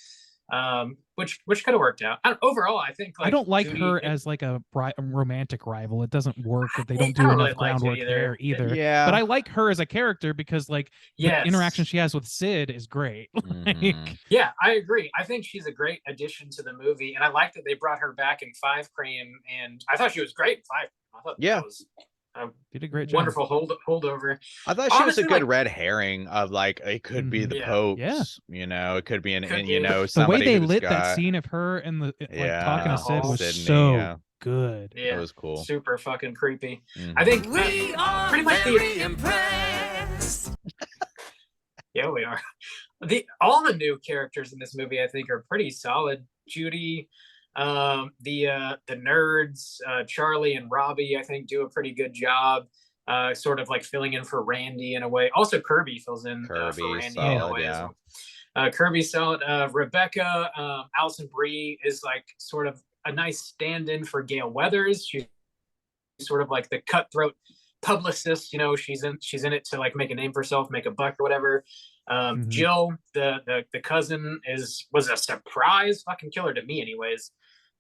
Which could have worked out. Overall, I think like, I don't like Judy, her as like a romantic rival. It doesn't work if they don't do enough groundwork there either. Yeah, but I like her as a character because like the interaction she has with Sid is great. Yeah, I agree. I think she's a great addition to the movie, and I like that they brought her back in 5 Cream, and I thought she was great in 5 Cream. I thought that was did a great job. Wonderful holdover. I thought she was a good red herring of like it could be the Popes, you know, it could be you know, the way they lit that scene of her and the like talking to Sid was Sydney, so good. Yeah, it was cool, super fucking creepy. I think we are pretty much very impressed. Yeah, we are. All the new characters in this movie I think are pretty solid. Judy, the nerds, Charlie and Robbie, I think do a pretty good job, sort of like filling in for Randy in a way. Also Kirby fills in for Randy solid, in a way as well. Kirby's solid. Rebecca, Alison Brie is like sort of a nice stand-in for Gail Weathers. She's sort of like the cutthroat publicist, you know, she's in it to like make a name for herself, make a buck or whatever. Jill, the cousin, was a surprise fucking killer to me anyways.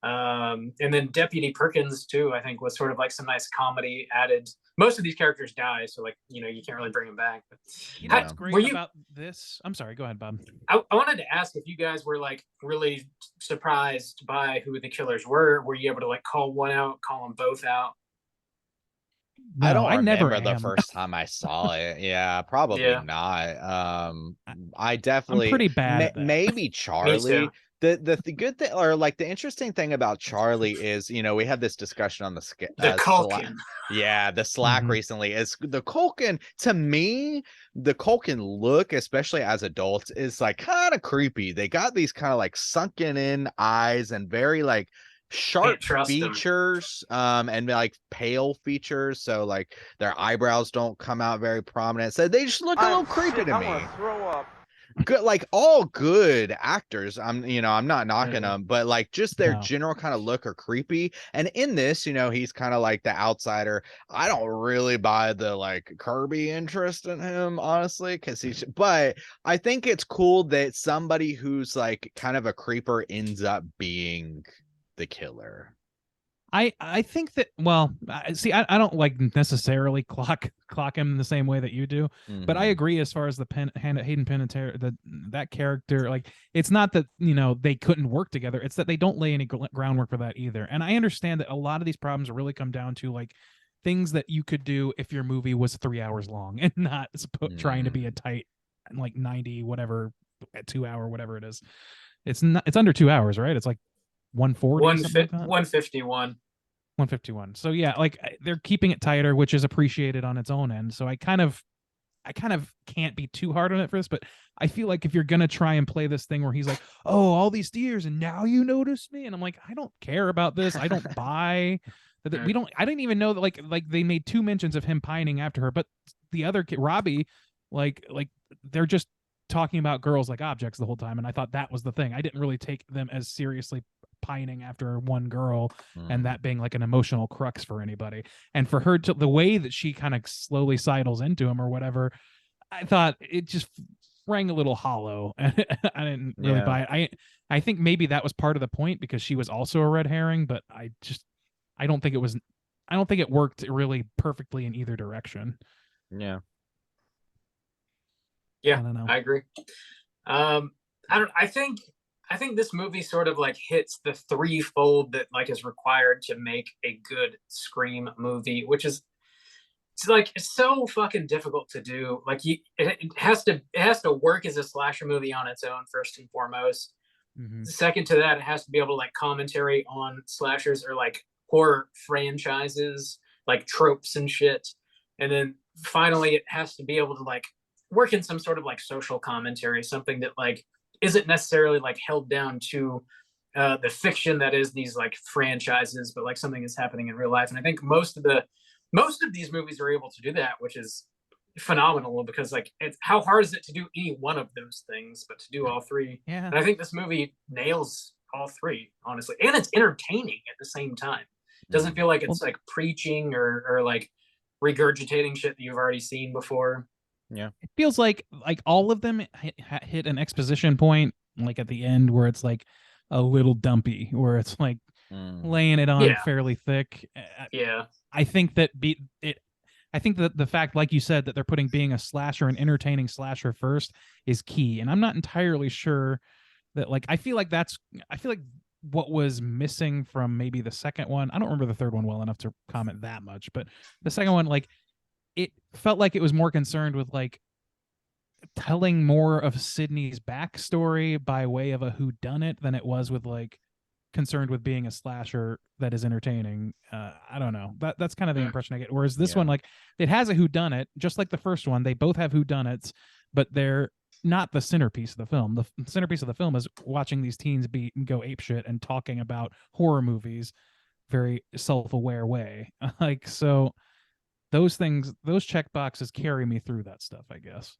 And then Deputy Perkins too, I think was sort of like some nice comedy added. Most of these characters die, so like, you know, you can't really bring them back. But you know what's great about this? I'm sorry, go ahead, Bob. I wanted to ask if you guys were like really surprised by who the killers were. Were you able to like call one out, call them both out? No, I don't remember the first time I saw it. Yeah, probably not. I definitely I'm pretty bad. Maybe Charlie. The good thing, or like the interesting thing about Charlie is, you know, we had this discussion on the Culkin. The Slack recently. Is the Culkin, to me, the Culkin look, especially as adults, is like kind of creepy. They got these kind of like sunken in eyes and very like sharp features, and like pale features, so like their eyebrows don't come out very prominent, so they just look a little creepy to me. Throw up. Good, like all good actors. I'm not knocking them, but like just their general kind of look are creepy. And in this, you know, he's kind of like the outsider. I don't really buy the like Kirby interest in him, honestly, because but I think it's cool that somebody who's like kind of a creeper ends up being the killer. I think that, well, see, I don't like necessarily clock him the same way that you do, but I Mhm. agree as far as the Hayden Panettiere, that character, like, it's not that, you know, they couldn't work together, it's that they don't lay any groundwork for that either. And I understand that a lot of these problems really come down to like things that you could do if your movie was 3 hours long and not trying to be a tight like 90 whatever, at 2 hour whatever it is. It's not, it's under 2 hours, right? It's like 140 something like that. 151. 151. So yeah, like they're keeping it tighter, which is appreciated on its own end. So I kind of can't be too hard on it for this, but I feel like if you're gonna try and play this thing where he's like, oh, all these years and now you notice me, and I'm like, I don't care about this. I don't buy that. We don't. I didn't even know that like they made 2 mentions of him pining after her, but the other kid, Robbie, like they're just talking about girls like objects the whole time, and I thought that was the thing. I didn't really take them as seriously pining after one girl and that being like an emotional crux for anybody. And for her to, the way that she kind of slowly sidles into him or whatever, I thought it just rang a little hollow. I didn't really buy it. I think maybe that was part of the point because she was also a red herring, but I don't think it worked really perfectly in either direction. Yeah. Yeah, I don't know. I agree. I think this movie sort of like hits the threefold that like is required to make a good Scream movie, which is it's so fucking difficult to do. Like it has to work as a slasher movie on its own first and foremost. Mm-hmm. Second to that, it has to be able to like commentary on slashers or like horror franchises, like tropes and shit. And then finally, it has to be able to like work in some sort of like social commentary, something that like isn't necessarily like held down to the fiction that is these like franchises, but like something that's happening in real life. And I think most of these movies are able to do that, which is phenomenal because like it's how hard is it to do any one of those things, but to do all three. Yeah. And I think this movie nails all three, honestly, and it's entertaining at the same time. It doesn't feel like it's like preaching or like regurgitating shit that you've already seen before. Yeah, it feels like all of them hit an exposition point like at the end where it's like a little dumpy, where it's like laying it on fairly thick. Yeah, I think that I think that the fact, like you said, that they're putting being a slasher, an entertaining slasher first is key. And I'm not entirely sure that like I feel like what was missing from maybe the second one. I don't remember the third one well enough to comment that much, but the second one, like, it felt like it was more concerned with like telling more of Sydney's backstory by way of a whodunit than it was with like concerned with being a slasher that is entertaining. I don't know. That's kind of the impression I get. Whereas this one, like, it has a whodunit, just like the first one. They both have whodunits, but they're not the centerpiece of the film. The centerpiece of the film is watching these teens go apeshit and talking about horror movies very self-aware way. Like, so those things, those check boxes carry me through that stuff, I guess.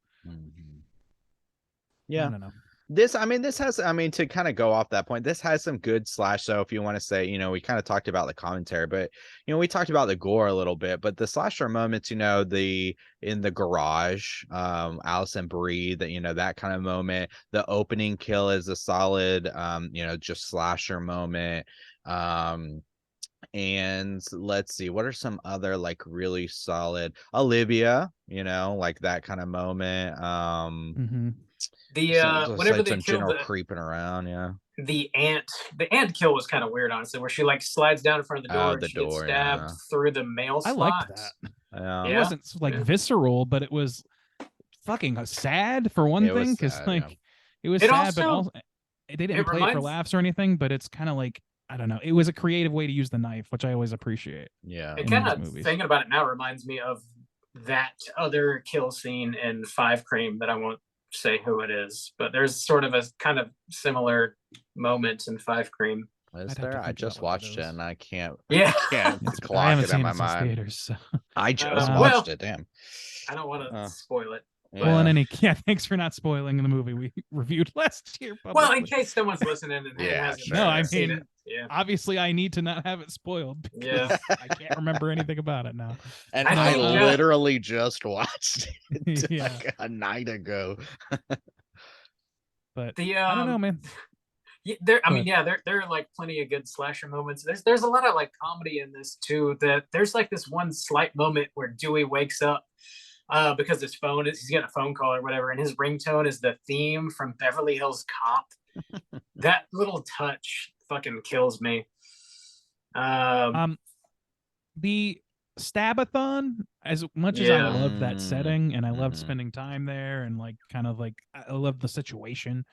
Yeah. I don't know. This has, to kind of go off that point, this has some good slash. So if you want to say, we kind of talked about the commentary, but, we talked about the gore a little bit, but the slasher moments, in the garage, Allison Brie, that, that kind of moment, the opening kill is a solid, just slasher moment. And let's see, what are some other like really solid Olivia, like that kind of moment. Whenever they kill creeping around, the ant kill was kind of weird, honestly, where she like slides down in front of the door and she gets stabbed through the mail slot. I liked that. It wasn't like visceral, but it was fucking sad for one thing, because like it was sad, but also they didn't play it for laughs or anything, but it's kind of like, I don't know. It was a creative way to use the knife, which I always appreciate. Yeah. It kind of, thinking about it now, reminds me of that other kill scene in Five Cream that I won't say who it is, but there's sort of a kind of similar moment in Five Cream. Is there? I just watched it and I can't. Yeah. I can't clock it in my mind. Theaters, so. I just watched it. Damn. I don't want to spoil it. Yeah. Well, thanks for not spoiling the movie we reviewed last year. Publicly. Well, in case someone's listening and hasn't no, I seen mean, it. Yeah. Obviously, I need to not have it spoiled. Yeah, I can't remember anything about it now. And I literally just watched it like a night ago. But I don't know, man. Yeah, there. I mean, But- yeah, there are like plenty of good slasher moments. There's a lot of like comedy in this too. That there's like this one slight moment where Dewey wakes up because his phone is he's getting a phone call or whatever, and his ringtone is the theme from Beverly Hills Cop. That little touch fucking kills me. The Stabathon, as much as I Yeah. love that setting and I loved Mhm. spending time there and like kind of like I love the situation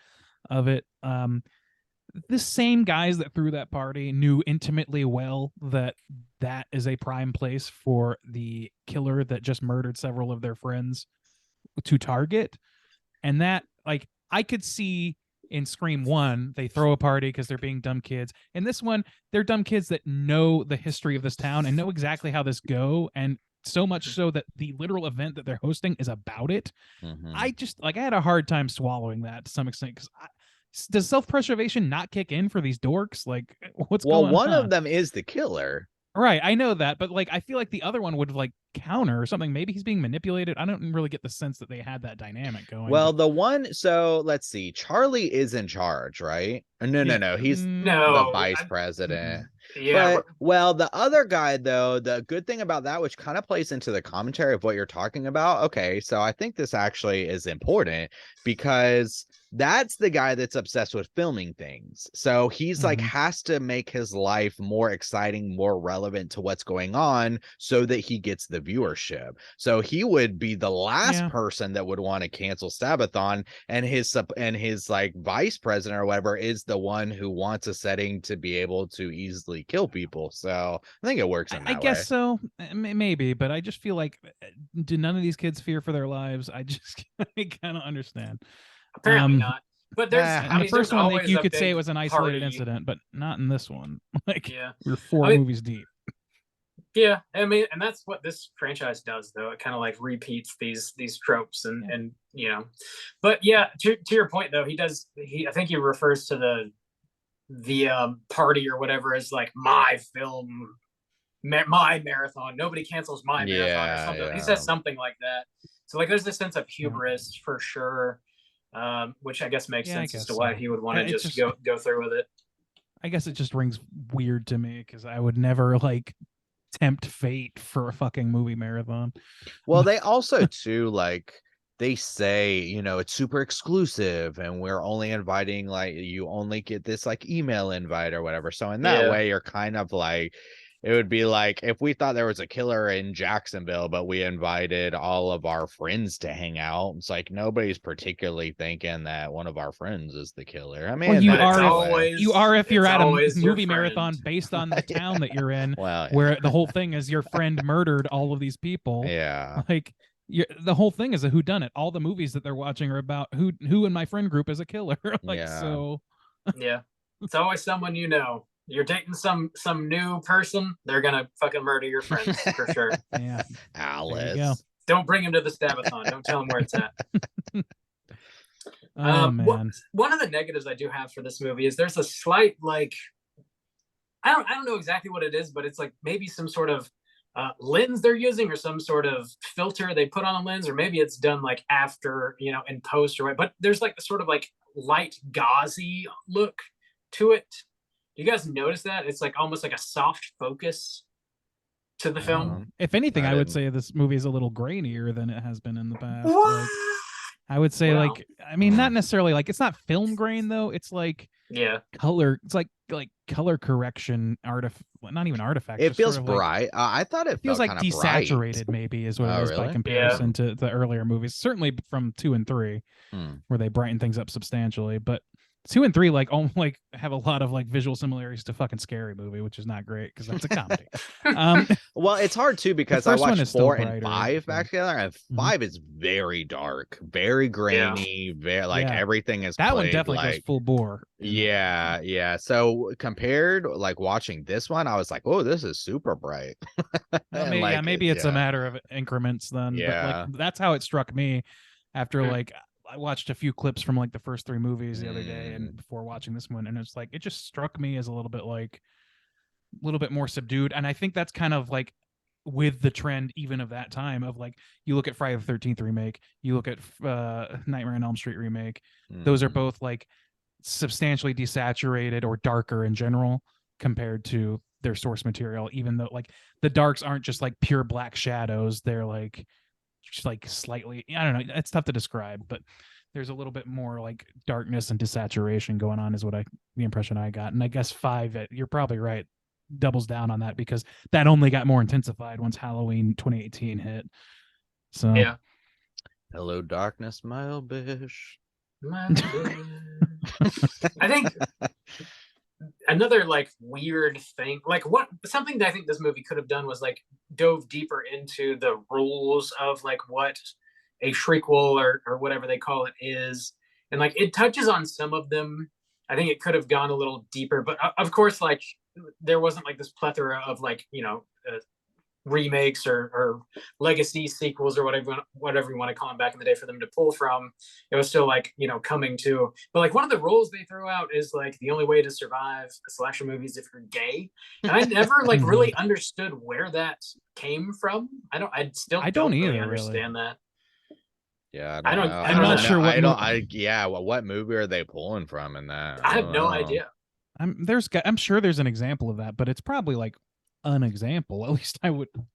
of it. The same guys that threw that party knew intimately well that that is a prime place for the killer that just murdered several of their friends to target. And that, like, I could see in Scream 1, they throw a party because they're being dumb kids. In this one, they're dumb kids that know the history of this town and know exactly how this go, and so much so that the literal event that they're hosting is about it. Mhm. I just like I had a hard time swallowing that to some extent because does self-preservation not kick in for these dorks? Like, what's Well, going one on? of them is the killer. Right, I know that, but like I feel like the other one would like counter or something. Maybe he's being manipulated. I don't really get the sense that they had that dynamic going. Well, but- the one, so let's see. Charlie is in charge, right? No, Yeah. no. He's the No, vice I- president. Yeah, But well, the other guy though, the good thing about that, which kind of plays into the commentary of what you're talking about. Okay, so I think this actually is important because that's the guy that's obsessed with filming things. So he's like Mhm. has to make his life more exciting, more relevant to what's going on so that he gets the viewership. So he would be the last Yeah. person that would want to cancel Stabathon, and his like vice president or whatever is the one who wants a setting to be able to easily kill people. So I think it works in I that guess way. so, maybe, but I just feel like do none of these kids fear for their lives? I just I kind of understand. apparently um, not. But there's I In I the mean, first there's one, always you a could say big it was an isolated party. incident, but not in this one. Like Yeah, we're 4 I mean- movies deep. yeah. I mean, and that's what this franchise does, though. It kind of like repeats these tropes, Yeah. and you know, but yeah, to your point though, I think he refers to the party or whatever as like my film, my marathon. Nobody cancels my marathon or Yeah, something. He yeah. says something like that. So like, there's this sense of hubris for sure, which I guess makes Yeah, I sense as guess to why so. he would want to It just just- go through with it. I guess it just rings weird to me because I would never like tempt fate for a fucking movie marathon. Well, they also too like they say, it's super exclusive and we're only inviting like you only get this like email invite or whatever. So in that Yeah. way, you're kind of like it would be like if we thought there was a killer in Jacksonville, but we invited all of our friends to hang out. It's like nobody's particularly thinking that one of our friends is the killer. I mean, Well, you that's are the if- way. You are if you're it's at a always your movie marathon friend. based on the town that you're in, Well, where the whole thing is your friend murdered all of these people. yeah. Like the whole thing is a whodunit. All the movies that they're watching are about who in my friend group is a killer. Like Yeah. so. Yeah, it's always someone you know. You're dating some new person, they're gonna fucking murder your friends for sure. Yeah. Alice. go. Don't bring him to the Stabathon. Don't tell him where it's at. Oh What- man. One of the negatives I do have for this movie is there's a slight like I don't know exactly what it is, but it's like maybe some sort of lens they're using or some sort of filter they put on the lens, or maybe it's done like after in post or what. But there's like a sort of like light gauzy look to it. Do you guys notice that? It's like almost like a soft focus to the film. If anything, I I would didn't- say this movie is a little grainier than it has been in the past. What? Like, I would say, Wow. like, I mean, not necessarily like it's not film grain though. It's like Yeah. color. It's like color correction not even artifact. It just feels sort of like- bright. I thought it feels felt like kinda bright. desaturated, maybe is what Oh, it is by really? comparison to the earlier movies. Certainly from 2 and 3, where they brighten things up substantially. But 2 and 3 like have a lot of like visual similarities to fucking Scary Movie, which is not great because that's a comedy. Well, it's hard too because I first one watched is still 4 and brighter, 5 so- back together, and 5 is very dark, very grainy, very like Yeah. everything is That one played, definitely like, goes full bore. Yeah. So compared, like watching this one, I was like, "Oh, this is super bright." And, like, Maybe it's yeah. a matter of increments then. But Yeah. like that's how it struck me after Hmm. like I watched a few clips from like the first 3 movies the other day Mm. and before watching this one, and it's like it just struck me as a little bit more subdued. And I think that's kind of like with the trend even of that time of like you look at Friday the 13th remake, you look at Nightmare on Elm Street remake. Those are Mhm. both like substantially desaturated or darker in general compared to their source material, even though like the darks aren't just like pure black shadows, they're like just like slightly, I don't know, it's tough to describe, but there's a little bit more like darkness and desaturation going on is what the impression I got. And I guess 5, you're probably right, doubles down on that because that only got more intensified once Halloween 2018 hit. So Yeah. Hello, darkness, my old bish. I think another like weird thing, like something that I think this movie could have done was like dove deeper into the rules of like what a shriekwell or whatever they call it is, and like it touches on some of them. I think it could have gone a little deeper, but of course, like there wasn't like this plethora of like remakes or legacy sequels or whatever you want to call them back in the day for them to pull from. It was still like coming to, but like one of the rules they throw out is like the only way to survive a slasher movie is if you're gay, and I never like really understood where that came from. I don't either really understand that. Yeah, I don't know. I'm not sure what what movie are they pulling from in that? I have no idea. I'm sure there's an example of that, but it's probably like an example. At least I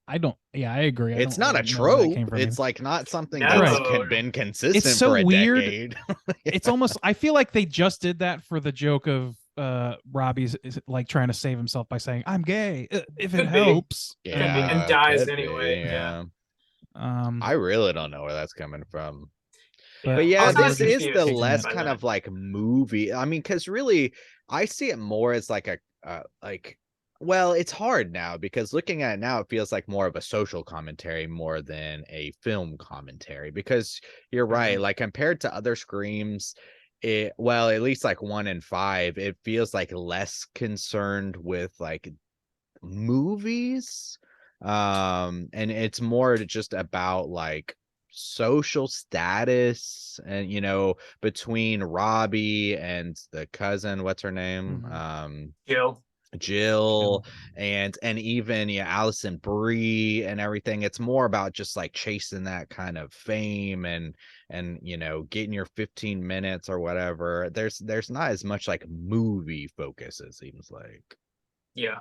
agree. It's not a trope. It's like not something that's been consistent it's so for a weird. decade. It's almost, I feel like they just did that for the joke of Robbie's like trying to save himself by saying I'm gay if it helps. And dies anyway. Yeah. I really don't know where that's coming from. But yeah, this is the less kind of like movie. I mean, because really, I see it more as like well, it's hard now because looking at it now, it feels like more of a social commentary more than a film commentary. Because you're right, like compared to other Screams, at least like 1 and 5, it feels like less concerned with like movies. And it's more just about like social status and between Robbie and the cousin, what's her name? Jill and even Allison Brie and everything. It's more about just like chasing that kind of fame and getting your 15 minutes or whatever. There's not as much like movie focus, it seems like. Yeah.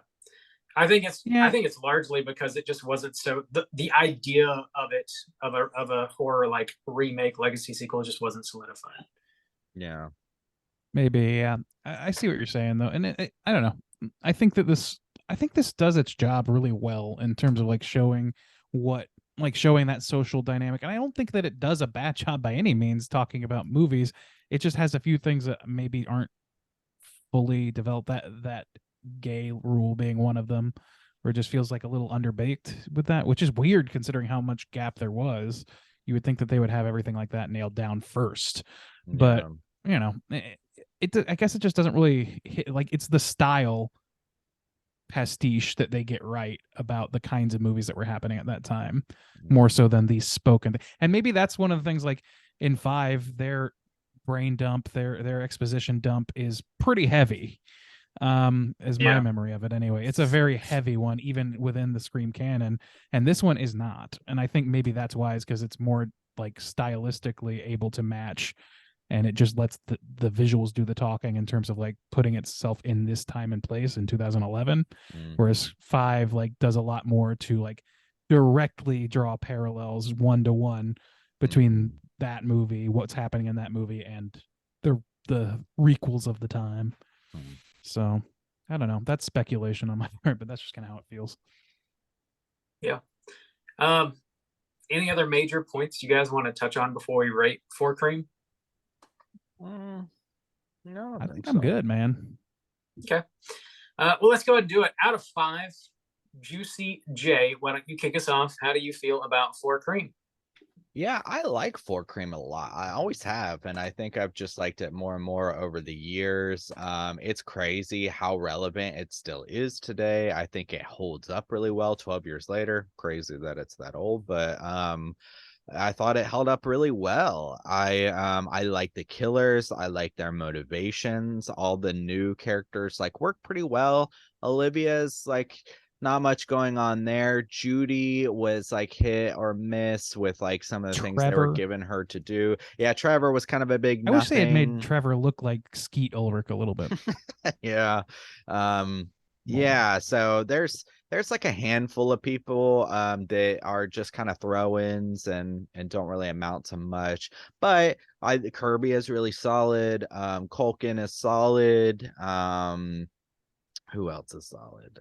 I think it's largely because it just wasn't so the idea of it of a horror like remake legacy sequel just wasn't solidified. Yeah. Maybe, yeah. I see what you're saying though, and I don't know. I think this does its job really well in terms of like showing that social dynamic. And I don't think that it does a bad job by any means talking about movies. It just has a few things that maybe aren't fully developed. That gay rule being one of them, where it just feels like a little underbaked with that, which is weird considering how much gap there was. You would think that they would have everything like that nailed down first, but I guess it just doesn't really hit. Like it's the style pastiche that they get right about the kinds of movies that were happening at that time, more so than these spoken. And maybe that's one of the things, like in 5, their brain dump, their exposition dump is pretty heavy. Is my memory of it anyway. It's a very heavy one, even within the Scream canon, and this one is not. And I think maybe that's why, is because it's more like stylistically able to match, and it just lets the visuals do the talking in terms of like putting itself in this time and place in 2011. Whereas 5 like does a lot more to like directly draw parallels 1-to-1 between that movie, what's happening in that movie, and the requels of the time. So I don't know. That's speculation on my part, but that's just kind of how it feels. Yeah. Any other major points you guys want to touch on before we rate 4 Cream? No, I think I'm good, man. Okay. Well, let's go ahead and do it. Out of 5, Juicy J, why don't you kick us off? How do you feel about 4 Cream? Yeah, I like 4 Cream a lot. I always have, and I think I've just liked it more and more over the years. It's crazy how relevant it still is today. I think it holds up really well 12 years later. Crazy that it's that old, but I thought it held up really well. I like the killers. I like their motivations. All the new characters like work pretty well. Olivia's like not much going on there. Judy was like hit or miss with like some of the things they were Trevor. giving her to do. Yeah, Trevor was kind of a big I wish they had made nothing. Trevor look like Skeet Ulrich a little bit. Yeah. Yeah, so there's like a handful of people that are just kind of throw-ins and don't really amount to much. But Kirby is really solid. Culkin is solid. Who else is solid?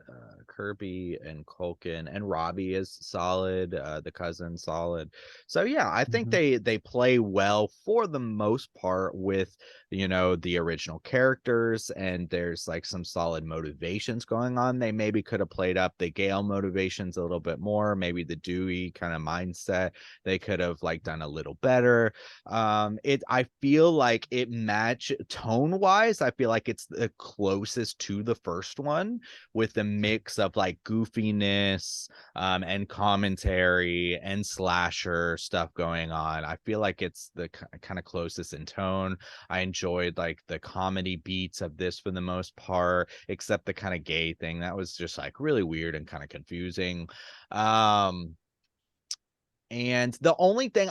Kirby and Culkin, and Robbie is solid. The cousin solid. So yeah, I think they play well for the most part with, you know, the original characters, and there's like some solid motivations going on. They maybe could have played up the Gale motivations a little bit more, maybe the Dewey kind of mindset. They could have like done a little better. I feel like it match tone wise. I feel like it's the closest to the first one, with the mix of like goofiness and commentary and slasher stuff going on. I feel like it's the kind of closest in tone. I enjoyed like the comedy beats of this for the most part, except the kind of gay thing that was just like really weird and kind of confusing. And the only thing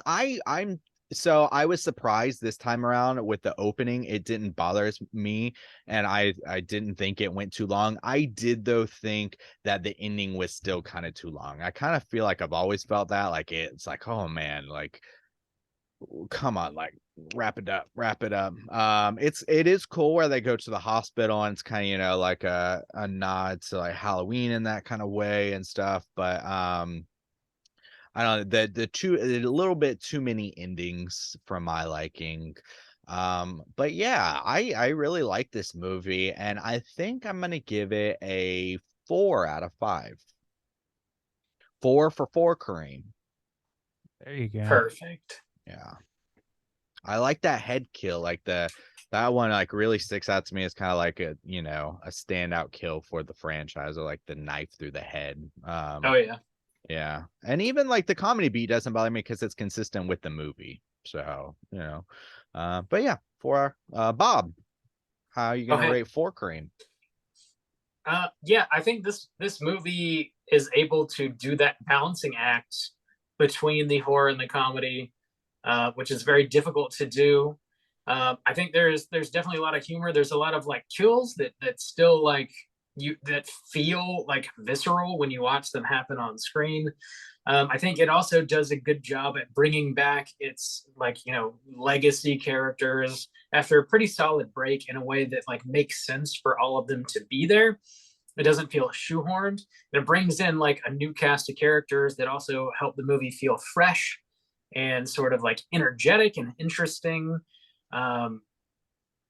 so I was surprised this time around with the opening. It didn't bother me, and I didn't think it went too long. I did, though, think that the ending was still kind of too long. I kind of feel like I've always felt that. Like, it's like, oh, man, like, come on, like, wrap it up. It is cool where they go to the hospital, and it's kind of, you know, like a nod to, like, Halloween in that kind of way and stuff. But, I don't know, a little bit too many endings for my liking. But yeah, I really like this movie, and I think I'm gonna give it a 4 out of 5. 4 for Kareem. There you go. Perfect. Yeah, I like that head kill. Like that one like really sticks out to me as kind of like a, you know, a standout kill for the franchise, or like the knife through the head. Oh yeah. Yeah, and even like the comedy beat doesn't bother me because it's consistent with the movie. So, you know, but yeah, for Bob, how are you gonna rate for Kareem? Yeah, I think this movie is able to do that balancing act between the horror and the comedy, which is very difficult to do. I think there's definitely a lot of humor. There's a lot of like kills that still like that feel like visceral when you watch them happen on screen. I think it also does a good job at bringing back its like, you know, legacy characters after a pretty solid break in a way that like makes sense for all of them to be there. It doesn't feel shoehorned. It brings in like a new cast of characters that also help the movie feel fresh and sort of like energetic and interesting.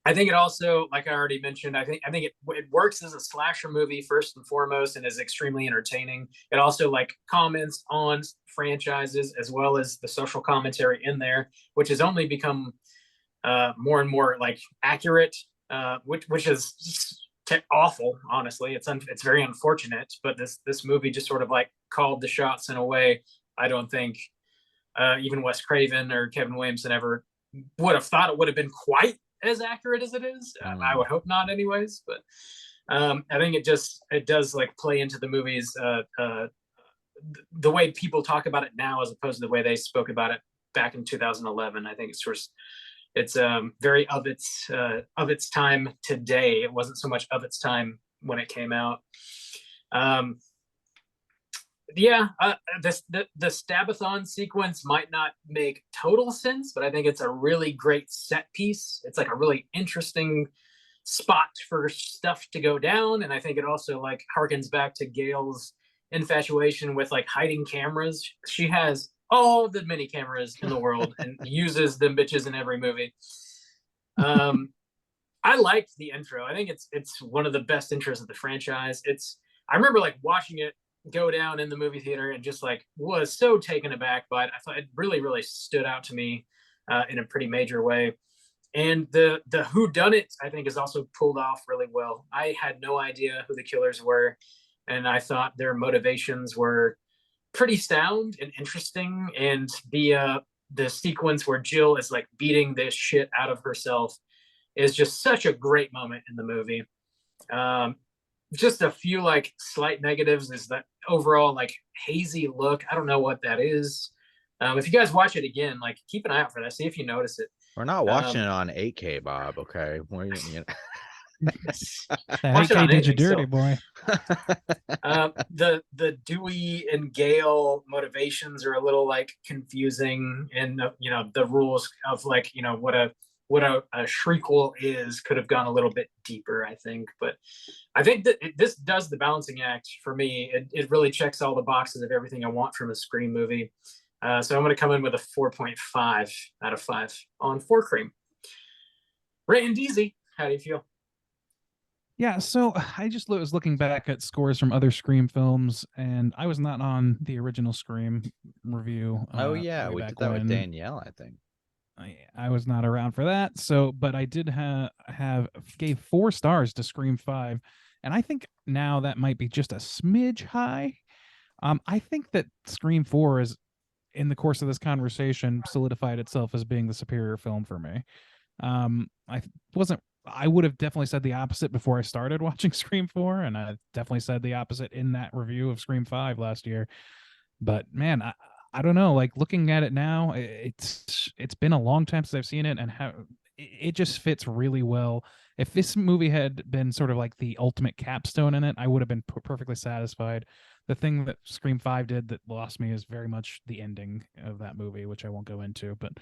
I think it also, like I already mentioned, I think it works as a slasher movie first and foremost, and is extremely entertaining. It also like comments on franchises as well as the social commentary in there, which has only become more and more like accurate, which is awful. Honestly, it's very unfortunate, but this movie just sort of like called the shots in a way I don't think even Wes Craven or Kevin Williamson ever would have thought it would have been quite as accurate as it is. I would hope not anyways, but I think it does like play into the movie's the way people talk about it now as opposed to the way they spoke about it back in 2011. I think it's very of its time today. It wasn't so much of its time when it came out. The Stabathon sequence might not make total sense, but I think it's a really great set piece. It's like a really interesting spot for stuff to go down, and I think it also like harkens back to Gale's infatuation with like hiding cameras. She has all the mini cameras in the world and uses them bitches in every movie. I liked the intro. I think it's one of the best intros of the franchise. I remember like watching it go down in the movie theater and just like was so taken aback by it. I thought it really stood out to me in a pretty major way. And the whodunit, I think, is also pulled off really well. I had no idea who the killers were, and I thought their motivations were pretty sound and interesting. And the sequence where Jill is like beating this shit out of herself is just such a great moment in the movie. just a few like slight negatives is that overall like hazy look. I don't know what that is. If you guys watch it again, like keep an eye out for that. See if you notice it. We're not watching it on 8K, Bob. Okay. That Watch it 8K on did you 8K, dirty, so. boy. The Dewey and Gale motivations are a little like confusing, and the rules of like what a shriekwell is could have gone a little bit deeper, I think. But I think that this does the balancing act for me. It really checks all the boxes of everything I want from a Scream movie. So I'm going to come in with a 4.5 out of 5 on 4 Cream. Randeezy, how do you feel? Yeah, so I just was looking back at scores from other Scream films, and I was not on the original Scream review. Oh yeah, way we back did that with when. Danielle, I think. I was not around for that. So, but I did gave 4 stars to Scream 5, and I think now that might be just a smidge high. I think that Scream 4 is, in the course of this conversation, solidified itself as being the superior film for me. I would have definitely said the opposite before I started watching Scream 4, and I definitely said the opposite in that review of Scream 5 last year. But man, I don't know. Like looking at it now, it's been a long time since I've seen it, and how it just fits really well. If this movie had been sort of like the ultimate capstone in it, I would have been perfectly satisfied. The thing that Scream 5 did that lost me is very much the ending of that movie, which I won't go into. But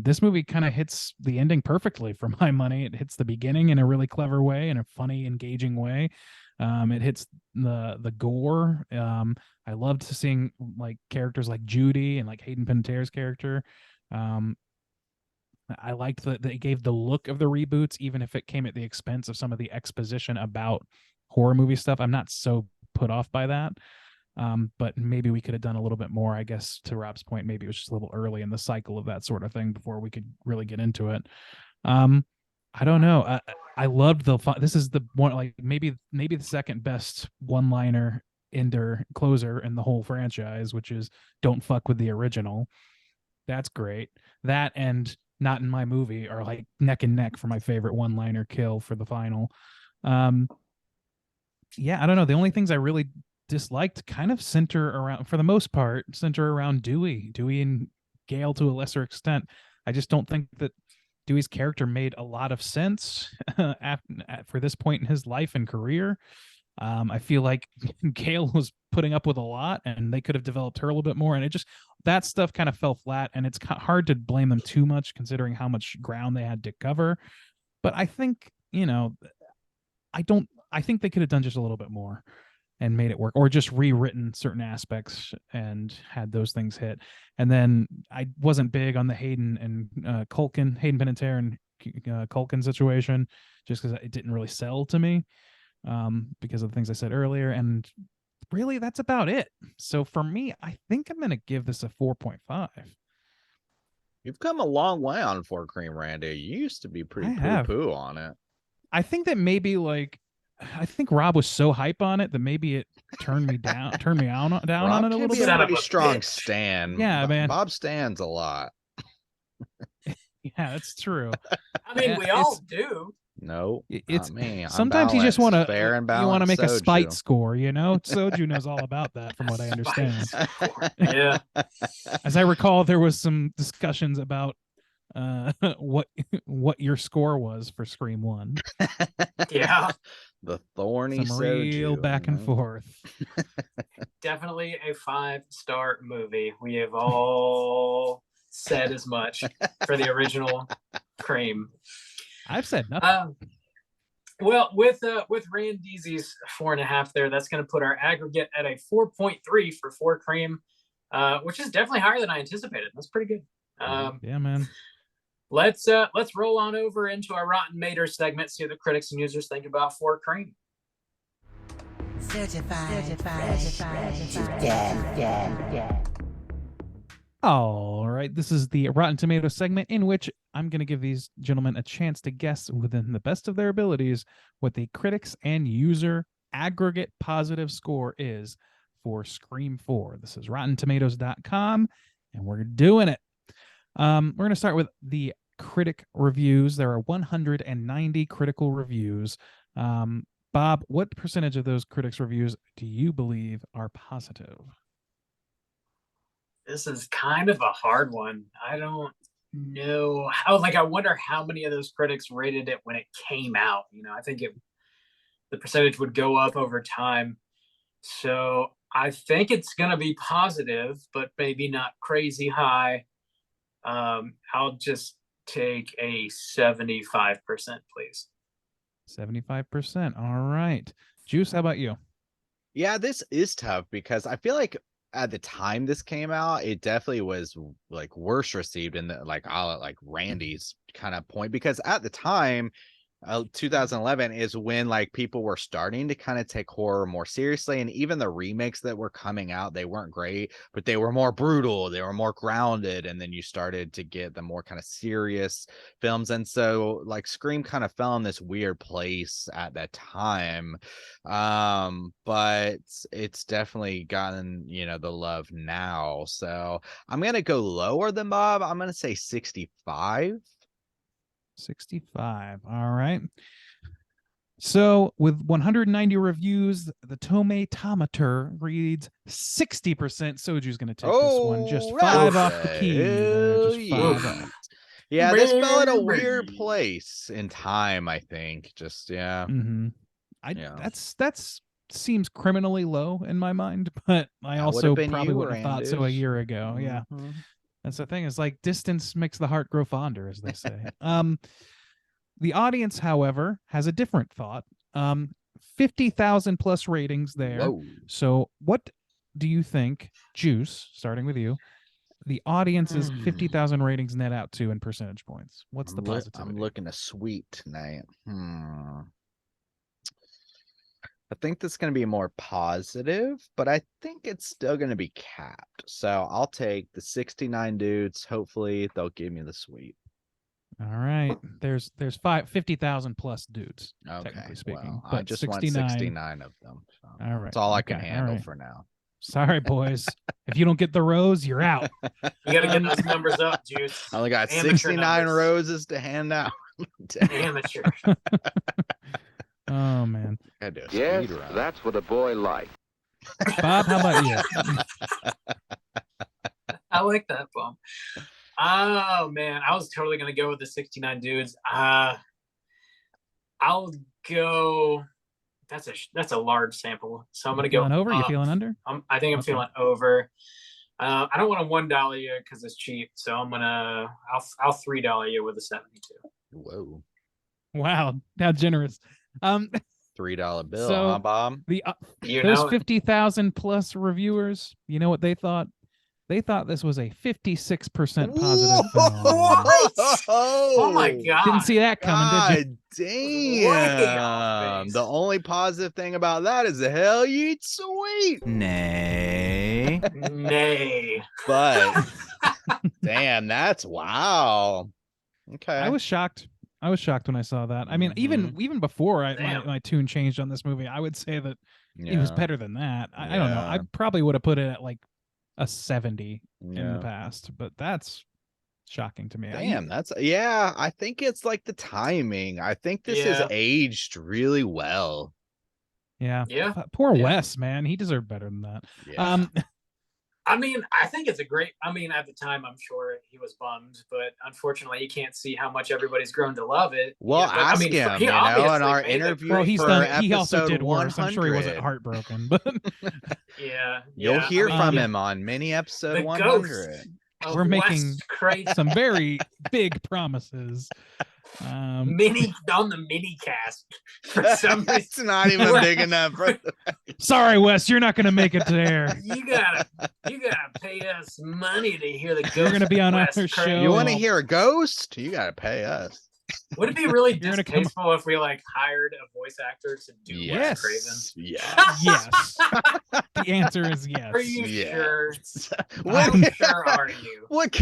this movie kind of hits the ending perfectly for my money. It hits the beginning in a really clever way, in a funny, engaging way. It hits the gore. I loved seeing like characters like Judy and like Hayden Panettiere's character. I liked that they gave the look of the reboots, even if it came at the expense of some of the exposition about horror movie stuff. I'm not so put off by that. But maybe we could have done a little bit more, I guess, to Rob's point. Maybe it was just a little early in the cycle of that sort of thing before we could really get into it. I don't know. I loved this is the one, like maybe the second best one-liner ender closer in the whole franchise, which is "Don't fuck with the original." That's great. That and "Not in my movie" are like neck and neck for my favorite one-liner kill for the final. Yeah, I don't know. The only things I really disliked kind of center around Dewey and Gale to a lesser extent. I just don't think that Dewey's character made a lot of sense for this point in his life and career. I feel like Gale was putting up with a lot, and they could have developed her a little bit more, and that stuff kind of fell flat, and it's hard to blame them too much considering how much ground they had to cover. But I think, I think they could have done just a little bit more and made it work, or just rewritten certain aspects and had those things hit. And then I wasn't big on the Hayden Panettiere and Culkin situation, just because it didn't really sell to me, because of the things I said earlier. And really, that's about it. So for me, I think I'm going to give this a 4.5. You've come a long way on 4 Cream, Randy. You used to be pretty poo-poo on it. I think that maybe I think Rob was so hype on it that maybe it turned me down on it a little bit. Rob can be a pretty strong stan. Yeah, man. Bob stands a lot. Yeah, that's true. I mean, we all do. No, it's me. Sometimes you just want to make a soju. spite score, Soju knows all about that, from what I understand. Yeah. As I recall, there was some discussions about what your score was for Scream 1. Yeah. The thorny some real soju, back and forth. Definitely a 5-star movie. We have all said as much for the original Cream. I've said nothing. Well, with Randeezy's 4.5 there, that's going to put our aggregate at a 4.3 for 4 Cream, which is definitely higher than I anticipated. That's pretty good. Yeah, man. Let's roll on over into our Rotten Tomatoes segment, see what the critics and users think about 4 Cream. Certified. All right, this is the Rotten Tomatoes segment in which I'm going to give these gentlemen a chance to guess within the best of their abilities what the critics and user aggregate positive score is for Scream 4. This is RottenTomatoes.com, and we're doing it. We're going to start with the critic reviews. There are 190 critical reviews. Bob, Bob, what percentage of those critics' reviews do you believe are positive? This is kind of a hard one. I don't know how, I wonder how many of those critics rated it when it came out. I think the percentage would go up over time. So I think it's going to be positive, but maybe not crazy high. I'll just take a 75%, please. 75%. All right. Juice, how about you? Yeah, this is tough because I feel like at the time this came out, it definitely was like worse received in the like Randy's kind of point, because at the time 2011 is when like people were starting to kind of take horror more seriously, and even the remakes that were coming out, they weren't great, but they were more brutal, they were more grounded, and then you started to get the more kind of serious films. And so like Scream kind of fell in this weird place at that time, but it's definitely gotten the love now. So I'm gonna go lower than Bob. I'm gonna say 65. 65. All right. So with 190 reviews, the Tomatometer reads 60%. Soju's going to take this one. Just 5 off the key. Just 5 off. Yeah, this fell in a weird place in time, I think. Just That's seems criminally low in my mind, but I also probably would have thought so a year ago. Yeah. That's the thing, is like distance makes the heart grow fonder, as they say. The audience, however, has a different thought. 50,000 plus ratings there. Whoa. So what do you think, Juice, starting with you, the audience's 50,000 ratings net out to in percentage points? What's the positivity? I'm looking to sweet tonight. I think that's going to be more positive, but I think it's still going to be capped. So I'll take the 69 dudes. Hopefully they'll give me the sweet. All right. There's 50,000 plus dudes, technically speaking. Well, but I just 69. want 69 of them. So all right. that's all I can handle for now. Sorry, boys. If you don't get the rose, you're out. You got to get those numbers up, Juice. I only got Amateur 69 numbers. roses to hand out. Amateur. Oh, man. Yes, that's what a boy likes. Bob, how about you? I like that bump. Oh, man. I was totally going to go with the 69 dudes. I'll go. That's a large sample. So I'm going to go over. You up. feeling under? I think I'm feeling over. I don't want to $1 you because it's cheap. So I'll $3 you with a 72. Whoa. Wow. How generous. $3 bill, huh, Bob? Those 50,000 plus reviewers, you know what they thought? They thought this was a 56% positive film. What? Oh my god! Didn't see that coming, did you? Damn! The only positive thing about that is the hell you eat sweet. Nay. Nay. But damn, that's wow. Okay. I was shocked. I was shocked when I saw that. I mean, even before my tune changed on this movie, I would say that it was better than that. I don't know. I probably would have put it at like a 70 in the past, but that's shocking to me. Damn, I think it's like the timing. I think this is aged really well. Yeah. Poor Wes, man. He deserved better than that. Yeah. I mean, I think it's at the time, I'm sure he was bummed, but unfortunately, you can't see how much everybody's grown to love it. Well, ask him, in our interview. Well, he also did worse. I'm sure he wasn't heartbroken, but you'll hear from him on mini episode 100. We're making some very big promises. Mini on the mini cast for some reason. It's not even big enough. Sorry, Wes, you're not going to make it to air. You gotta pay us money to hear the ghost. You're going to be on our show. You want to hear a ghost? You got to pay us. Would it be really distasteful if we hired a voice actor to do Wes Craven? Yes. The answer is yes. Are you sure? How sure are you? What?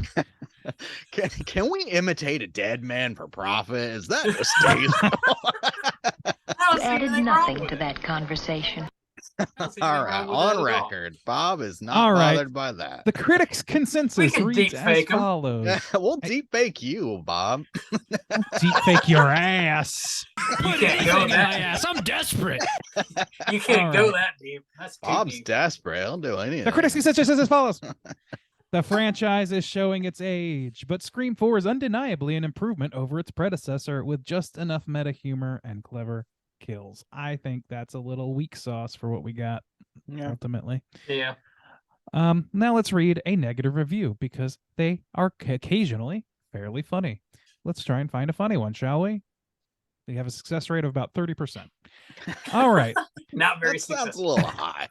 Can we imitate a dead man for profit? Is that distasteful? Added nothing to that conversation. don't see All anything right, wrong with that on at all. record, Bob is not All right. bothered by that. The critics' consensus can reads deep as fake 'em. follows. We'll deep fake you, Bob. Deep fake your ass. You can't go that. ass. I'm desperate. You can't All go right. that deep. That's too Bob's deep. desperate. He'll do anything. The critics' consensus is as follows. The franchise is showing its age, but Scream 4 is undeniably an improvement over its predecessor with just enough meta humor and clever kills. I think that's a little weak sauce for what we got Yeah. ultimately. Yeah. Now let's read a negative review because they are occasionally fairly funny. Let's try and find a funny one, shall we? They have a success rate of about 30%. All right. Not very That sounds a successful. little high.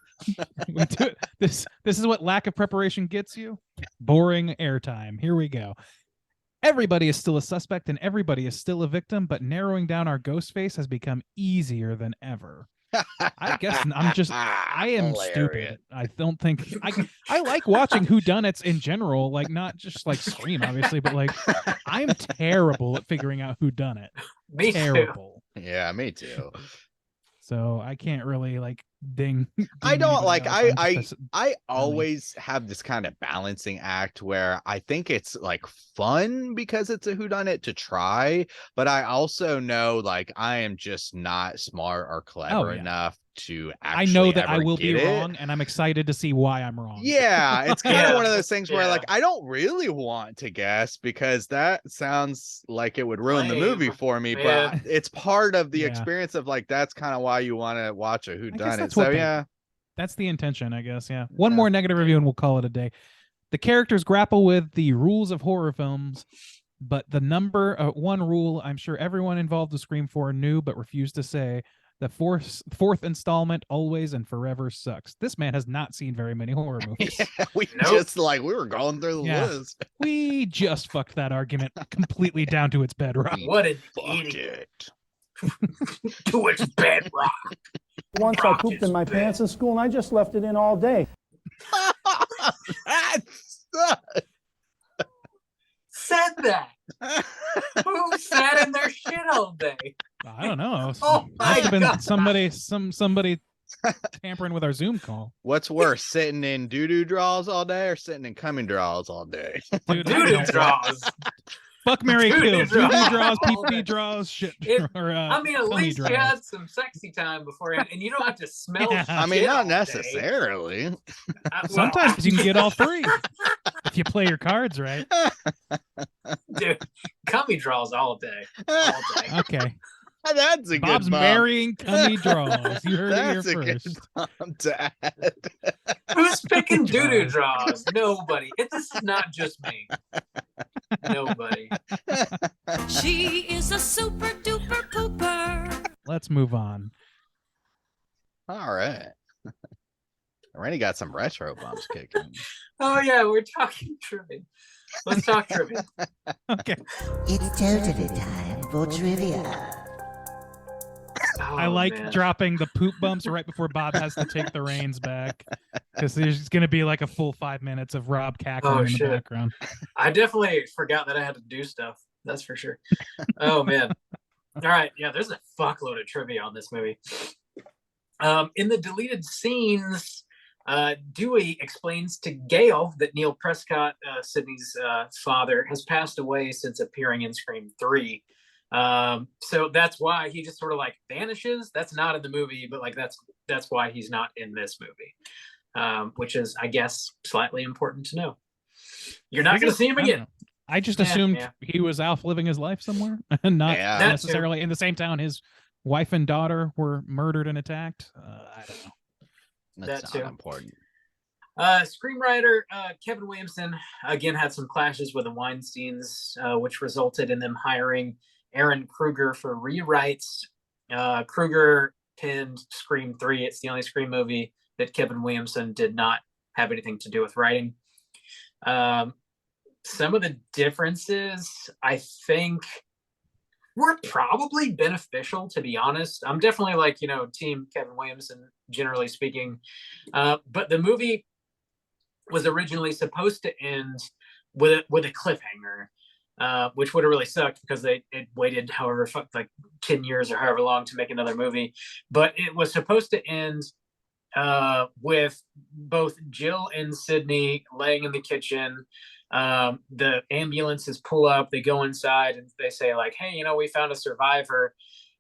We do it. This is what lack of preparation gets you. Boring airtime. Here we go. Everybody is still a suspect and everybody is still a victim, but narrowing down our ghost face has become easier than ever. I guess I am Hilarious. stupid. I don't think I like watching whodunits in general, like not just like Scream, obviously, but like I'm terrible at figuring out who done it. Me too. Terrible. Yeah, me too. So I can't really like ding. I ding don't anybody like else. I'm just a- I always have this kind of balancing act where I think it's like fun because it's a whodunit to try, but I also know like I am just not smart or clever yeah. enough to I actually know that I ever will be get it. wrong, and I'm excited to see why I'm wrong. Yeah, it's kind of Yeah, one of those things where like yeah. I don't really want to guess because that sounds like it would ruin the Lame. movie for me, Yeah. but it's part of the Yeah. experience of like that's kind of why you want to watch a whodunit. that's So what they- yeah. That's the intention, I guess. Yeah. One Yeah. more negative review and we'll call it a day. The characters grapple with the rules of horror films, but the one rule I'm sure everyone involved with Scream 4 knew but refused to say: the fourth installment always and forever sucks. This man has not seen very many horror movies. Yeah, we Nope. just like we were going through the Yeah. list. We just fucked that argument completely down to its bedrock. What an Fuck idiot. it. To its bedrock. Once I pooped in my pants in school and I just left it in all day. That sucks. Said that. Who sat in their shit all day? I don't know. Oh my Must have been God. somebody tampering with our Zoom call. What's worse, sitting in doo-doo draws all day or sitting in coming draws all day? Dude, Doo-doo draws. Fuck, Mary, Doo-doo kill. draws. Doo-doo draws, pee-pee draws, shit. It- or, I mean, at tummy least you draws. had some sexy time beforehand, and you don't have to smell. Yeah. I mean, shit not all day. necessarily. Well, Sometimes you can get all three if you play your cards right. dude, cummy draws all day. All day. Okay. That's a Bob's good bump. marrying cummy draws. You heard That's it a here good first. bump to add. Who's picking doo-doo draws? Nobody. This is not just me. Nobody. She is a super duper pooper. Let's move on. All right. Randy got some retro bumps kicking. Oh yeah, we're talking trivia. Let's talk trivia. Okay. It's totally time for trivia. I Oh, like man. dropping the poop bumps right before Bob has to take the reins back. Because there's going to be like a full 5 minutes of Rob cackling Oh, in the shit. background. I definitely forgot that I had to do stuff. That's for sure. Oh man. All right. Yeah, there's a fuckload of trivia on this movie. In the deleted scenes, Dewey explains to Gail that Neil Prescott, Sydney's father, has passed away since appearing in Scream 3. So that's why he just sort of like vanishes. That's not in the movie, but like that's why he's not in this movie. Which is, I guess, slightly important to know. You're not going to see him I don't again. know. I just Yeah, assumed yeah. he was out living his life somewhere and not Yeah. That too. necessarily in the same town his wife and daughter were murdered and attacked. I don't know. That's That not too. important. Screenwriter Kevin Williamson again had some clashes with the Weinsteins, which resulted in them hiring Aaron Kruger for rewrites. Kruger penned Scream 3. It's the only Scream movie that Kevin Williamson did not have anything to do with writing. Some of the differences, I think, were probably beneficial, to be honest. I'm definitely like, team Kevin Williamson, generally speaking. But the movie was originally supposed to end with a cliffhanger, which would have really sucked because it waited however like 10 years or however long to make another movie. But it was supposed to end with both Jill and Sydney laying in the kitchen. The ambulances pull up, they go inside, and they say like, hey, we found a survivor.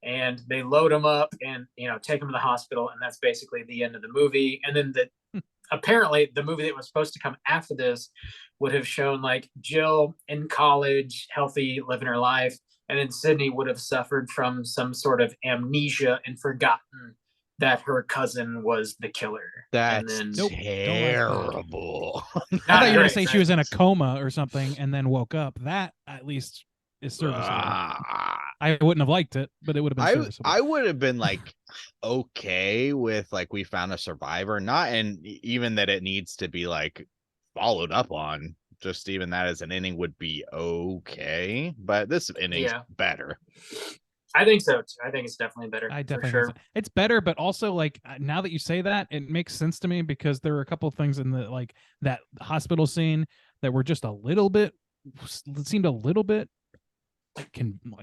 And they load him up and, take him to the hospital. And that's basically the end of the movie. And then apparently the movie that was supposed to come after this would have shown like Jill in college, healthy, living her life. And then Sydney would have suffered from some sort of amnesia and forgotten that her cousin was the killer. That's and then, terrible. I thought you were going to say she was in a coma or something and then woke up. That at least is serviceable. I wouldn't have liked it, but it would have been serviceable. I would have been like okay with like we found a survivor, not and even that it needs to be like followed up on. Just even that as an inning would be okay, but this inning's better. I think so too. I think it's definitely better. I definitely for sure. think so. It's better, but also like now that you say that, it makes sense to me because there were a couple of things in the like that hospital scene that were just a little bit seemed a little bit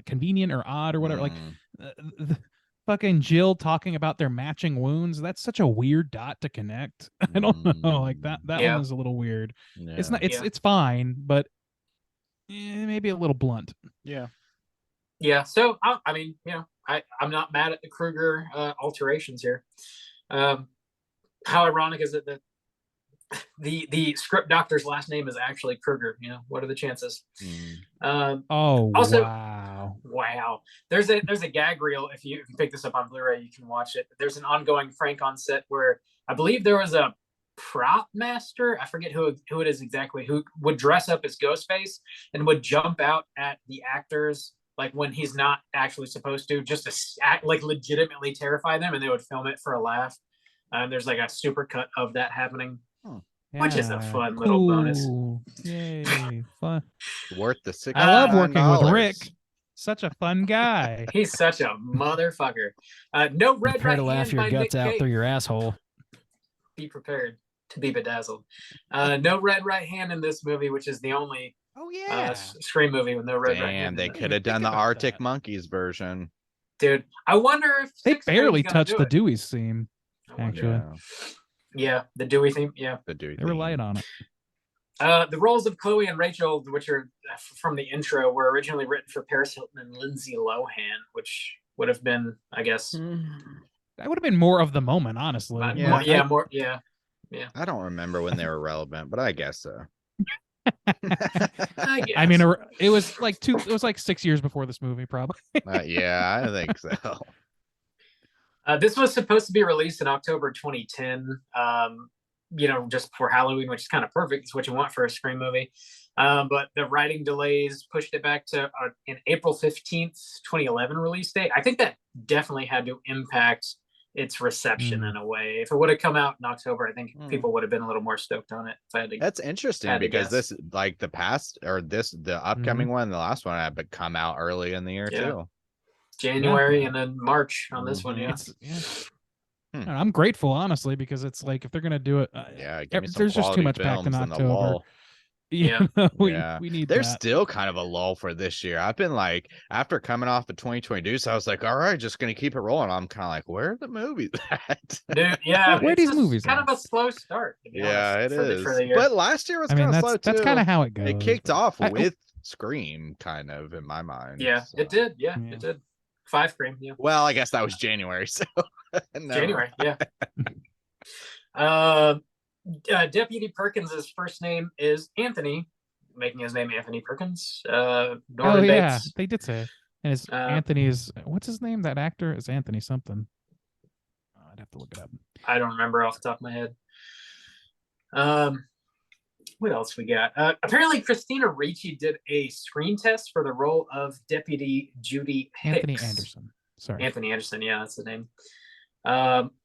convenient or odd or whatever. Like the fucking Jill talking about their matching wounds. That's such a weird dot to connect. I don't know. Like that one is a little weird. Yeah. It's not. It's fine, but maybe a little blunt. Yeah. Yeah. So I mean, I'm not mad at the Kruger alterations here. How ironic is it that the script doctor's last name is actually Kruger? What are the chances? Also, wow. There's a gag reel. If you pick this up on Blu-ray, you can watch it. There's an ongoing Frank on set where I believe there was a prop master. I forget who it is exactly, who would dress up as Ghostface and would jump out at the actors like when he's not actually supposed to, just to act like legitimately terrify them, and they would film it for a laugh. There's like a super cut of that happening. Which is a fun little bonus. Yay, fun. Worth the $6. I love working with Rick. Such a fun guy. He's such a motherfucker. No red Prepare right to laugh hand your by guts Nick out Cage. through your asshole. Be prepared to be bedazzled. No red right hand in this movie, which is the only Scream movie with no red right hand. They could have done the Arctic Monkeys version. Dude, I wonder if they barely touched the Dewey's theme, actually. Yeah, the Dewey theme. Yeah, the Dewey. They relied on it. The roles of Chloe and Rachel, which are from the intro, were originally written for Paris Hilton and Lindsay Lohan, which would have been, I guess, that would have been more of the moment, honestly. More. I don't remember when they were relevant, but I guess so. I mean, it was like 6 years before this movie, probably. Yeah, I think so. This was supposed to be released in October 2010, just before Halloween, which is kind of perfect. It's what you want for a Scream movie. But the writing delays pushed it back to an April 15th, 2011 release date. I think that definitely had to impact its reception in a way. If it would have come out in October, I think people would have been a little more stoked on it. If I had to, that's interesting because this, like the upcoming one, the last one had come out early in the year too. January and then March on this one. I'm grateful, honestly, because it's like if they're gonna do it, there's just too much packed in October. We need. There's that. Still kind of a lull for this year. I've been like, after coming off of 2022, so I was like, all right, just gonna keep it rolling. I'm kind of like, where are the movies at? Dude, where are these movies? Kind of a slow start. To be honest, it is. But last year was kind of slow too. That's kind of how it goes. It kicked off with Scream, kind of in my mind. Yeah, so. It did. Yeah, it did. 5 Scream. Yeah. Well, I guess that was January. So January. Yeah. Deputy Perkins' first name is Anthony, making his name Anthony Perkins. Norman Bates. They did say it. And his Anthony's, what's his name? That actor is Anthony something. I'd have to look it up. I don't remember off the top of my head. What else we got? Apparently, Christina Ricci did a screen test for the role of Deputy Judy Hicks. Anthony Anderson. Anthony Anderson. Yeah, that's the name.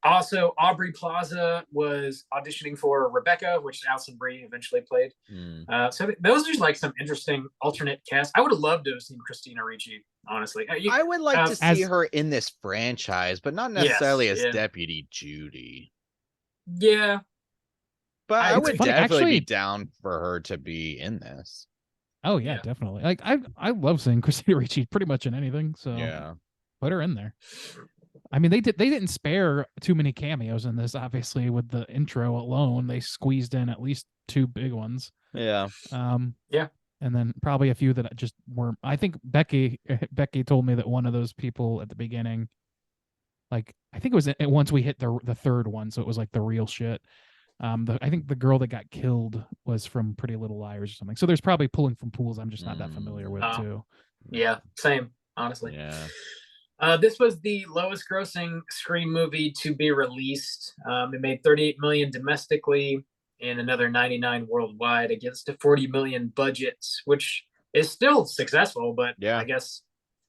Also, Aubrey Plaza was auditioning for Rebecca, which Alison Brie eventually played. So those are like some interesting alternate casts. I would have loved to have seen Christina Ricci, honestly. I would like to see her in this franchise, but not necessarily as Deputy Judy. Yeah. But I would definitely be down for her to be in this. Oh yeah, definitely. Like I love seeing Christina Ricci pretty much in anything. So put her in there. I mean, they didn't spare too many cameos in this. Obviously, with the intro alone, they squeezed in at least 2 big ones. Yeah. Yeah. And then probably a few that just weren't. I think Becky told me that one of those people at the beginning, like I think it was once we hit the third one, so it was like the real shit. I think the girl that got killed was from Pretty Little Liars or something. So there's probably pulling from pools I'm just not that familiar with too. Yeah, same, honestly. Yeah. This was the lowest grossing Scream movie to be released. It made 38 million domestically and another 99 worldwide against a 40 million budget, which is still successful, but I guess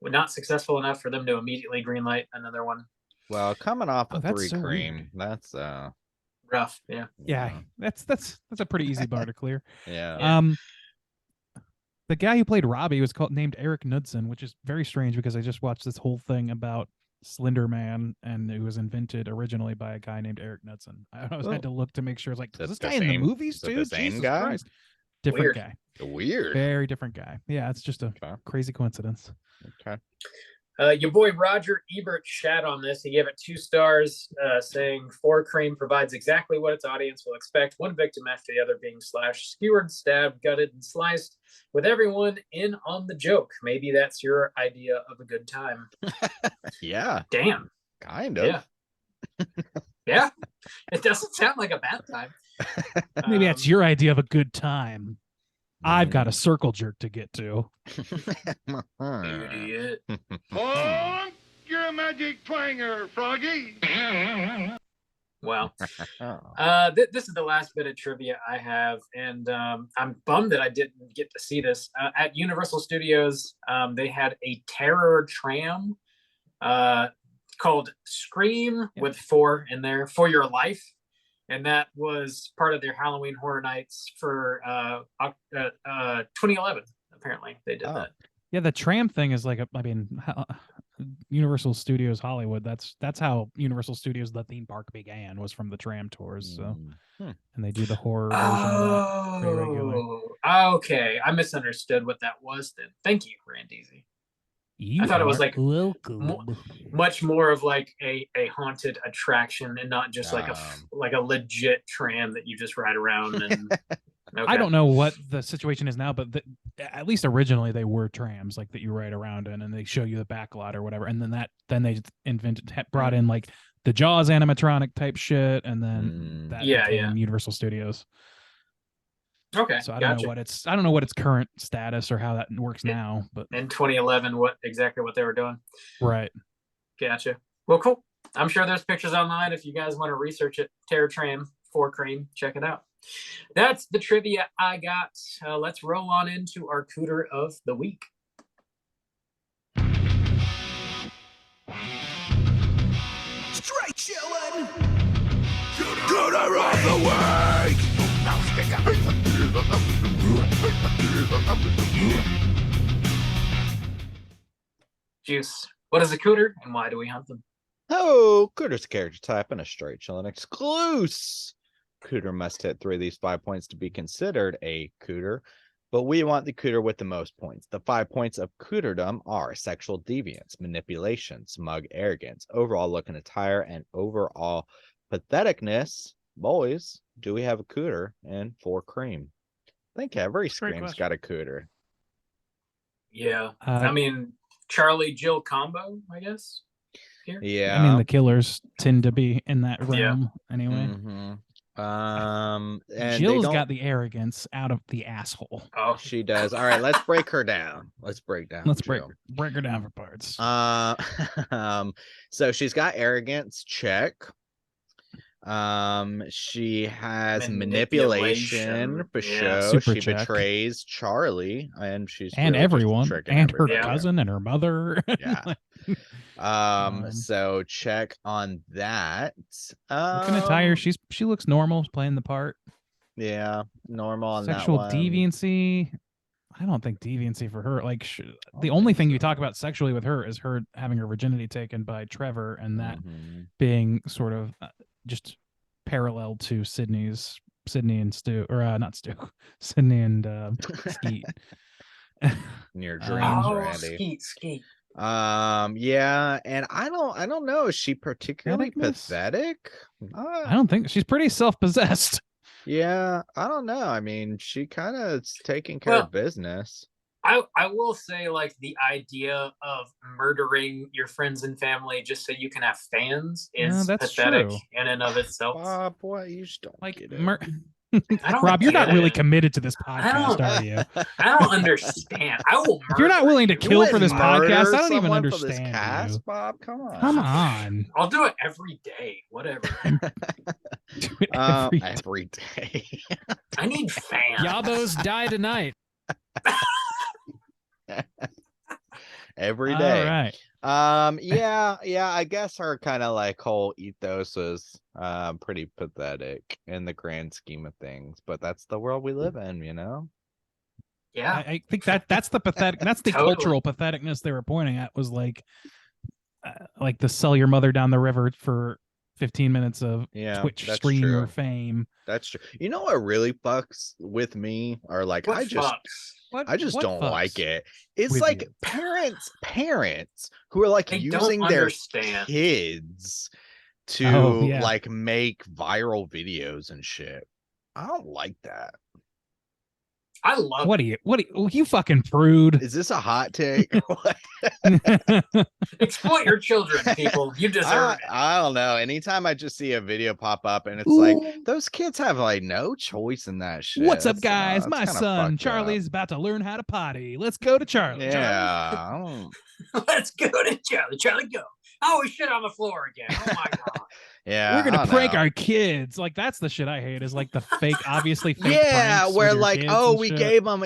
not successful enough for them to immediately greenlight another one. Well, coming off of that's 3 so Cream, weird. that's rough. Yeah. Yeah, that's a pretty easy bar to clear. Yeah. The guy who played Robbie was named Eric Knudsen, which is very strange because I just watched this whole thing about Slender Man, and it was invented originally by a guy named Eric Knudsen. I always had to look to make sure. I was like, is this guy in the movies too? The same Jesus guy? Christ. Different Weird. guy. Weird. Very different guy. Yeah, it's just a crazy coincidence. Okay. Your boy Roger Ebert shat on this. He gave it 2 stars, saying 4 Cream provides exactly what its audience will expect. One victim after the other being slashed, skewered, stabbed, gutted, and sliced, with everyone in on the joke. Maybe that's your idea of a good time. Yeah. Damn. Kind of. Yeah. Yeah. It doesn't sound like a bad time. Maybe that's your idea of a good time. I've got a circle jerk to get to. Idiot. You're a magic twanger, Froggy. Well, this is the last bit of trivia I have, and I'm bummed that I didn't get to see this. At Universal Studios, they had a terror tram called Scream with 4 in there, For Your Life. And that was part of their Halloween Horror Nights for 2011. Apparently, they did that. Yeah, the tram thing is like Universal Studios Hollywood. That's how Universal Studios the theme park began, was from the tram tours. So, and they do the horror version of that pretty regularly. Okay, I misunderstood what that was. Then, thank you, Randeezy. I thought it was like much more of like a haunted attraction and not just like a legit tram that you just ride around. And okay. I don't know what the situation is now, but at least originally they were trams like that you ride around in, and they show you the back lot or whatever. And then they brought in like the Jaws animatronic type shit, and then that became Universal Studios. Okay, so I don't know what its current status or how that works now, but in 2011, exactly what they were doing. Right. Gotcha. Well, cool. I'm sure there's pictures online if you guys want to research it. Terror Tram 4 Cream, check it out. That's the trivia I got. Let's roll on into our cooter of the week. Straight chillin'. Cooter of the week. Juice, what is a cooter and why do we hunt them? Oh, Cooter's a character type and a straight chillin' exclusive. Cooter must hit 3 of these 5 points to be considered a cooter, but we want the cooter with the most points. The 5 points of cooterdom are sexual deviance, manipulation, smug arrogance, overall look and attire, and overall patheticness. Boys, do we have a cooter in 4 Cream? I think every Scream's got a cooter. Yeah. I mean, Charlie Jill combo, I guess. Here. Yeah. I mean, the killers tend to be in that realm anyway. And Jill's got the arrogance out of the asshole. Oh, she does. All right, let's break her down. Let's break her down for parts. So she's got arrogance, check. She has manipulation for show. Super she check. betrays Charlie, and she's and really everyone, and her everybody. cousin and her mother. Yeah. So check on that. Looking at Tyre, she looks normal, playing the part. Yeah, normal on Sexual that one. deviancy. I don't think deviancy for her. Like the only thing you talk about sexually with her is her having her virginity taken by Trevor, and that being sort of just parallel to Sydney and Stu, or not Stu, Sydney and Skeet. In your dreams, Randy. Skeet. Yeah, and I don't know. Is she particularly Patheticness? pathetic? I don't think she's pretty self-possessed. Yeah, I don't know. I mean, she kind of is taking care of business. I will say, like, the idea of murdering your friends and family just so you can have fans is that's pathetic true. in and of itself. Boy, you just don't Like get it. Rob, you're not get really it. committed to this podcast, are you? I don't understand. I will. If you're not willing to kill for this podcast, I don't even someone for this understand cast, you. Bob. Come on. Come on. I'll do it every day. Whatever. Every day. I need fans. Yabos die tonight. Every day. All right. Yeah, I guess her kind of like whole ethos is pretty pathetic in the grand scheme of things, but that's the world we live in, you know. Yeah, I think that's the pathetic. That's the Totally. cultural patheticness they were pointing at, was like the sell your mother down the river for 15 minutes of Twitch that's streamer true. fame. That's true. You know what really fucks with me, or like What I just What don't fucks like it. It's with like you? parents who are like They using don't their understand. kids to Oh, yeah. like make viral videos and shit. I don't like that. I love. What are you fucking prude? Is this a hot take? Exploit your children, people. You deserve it. I don't know. Anytime I just see a video pop up and it's like those kids have like no choice in that shit. What's up, It's, guys? it's My kinda son fucked up. Charlie's about to learn how to potty. Let's go to Charlie. Yeah. I don't- Let's go to Charlie. Charlie, go. Oh, we shit on the floor again. Oh my god. Yeah. We're gonna I don't prank know. our kids. Like, that's the shit I hate. Is like the fake, obviously fake. Yeah, pranks where with your like, kids oh, and we shit. gave them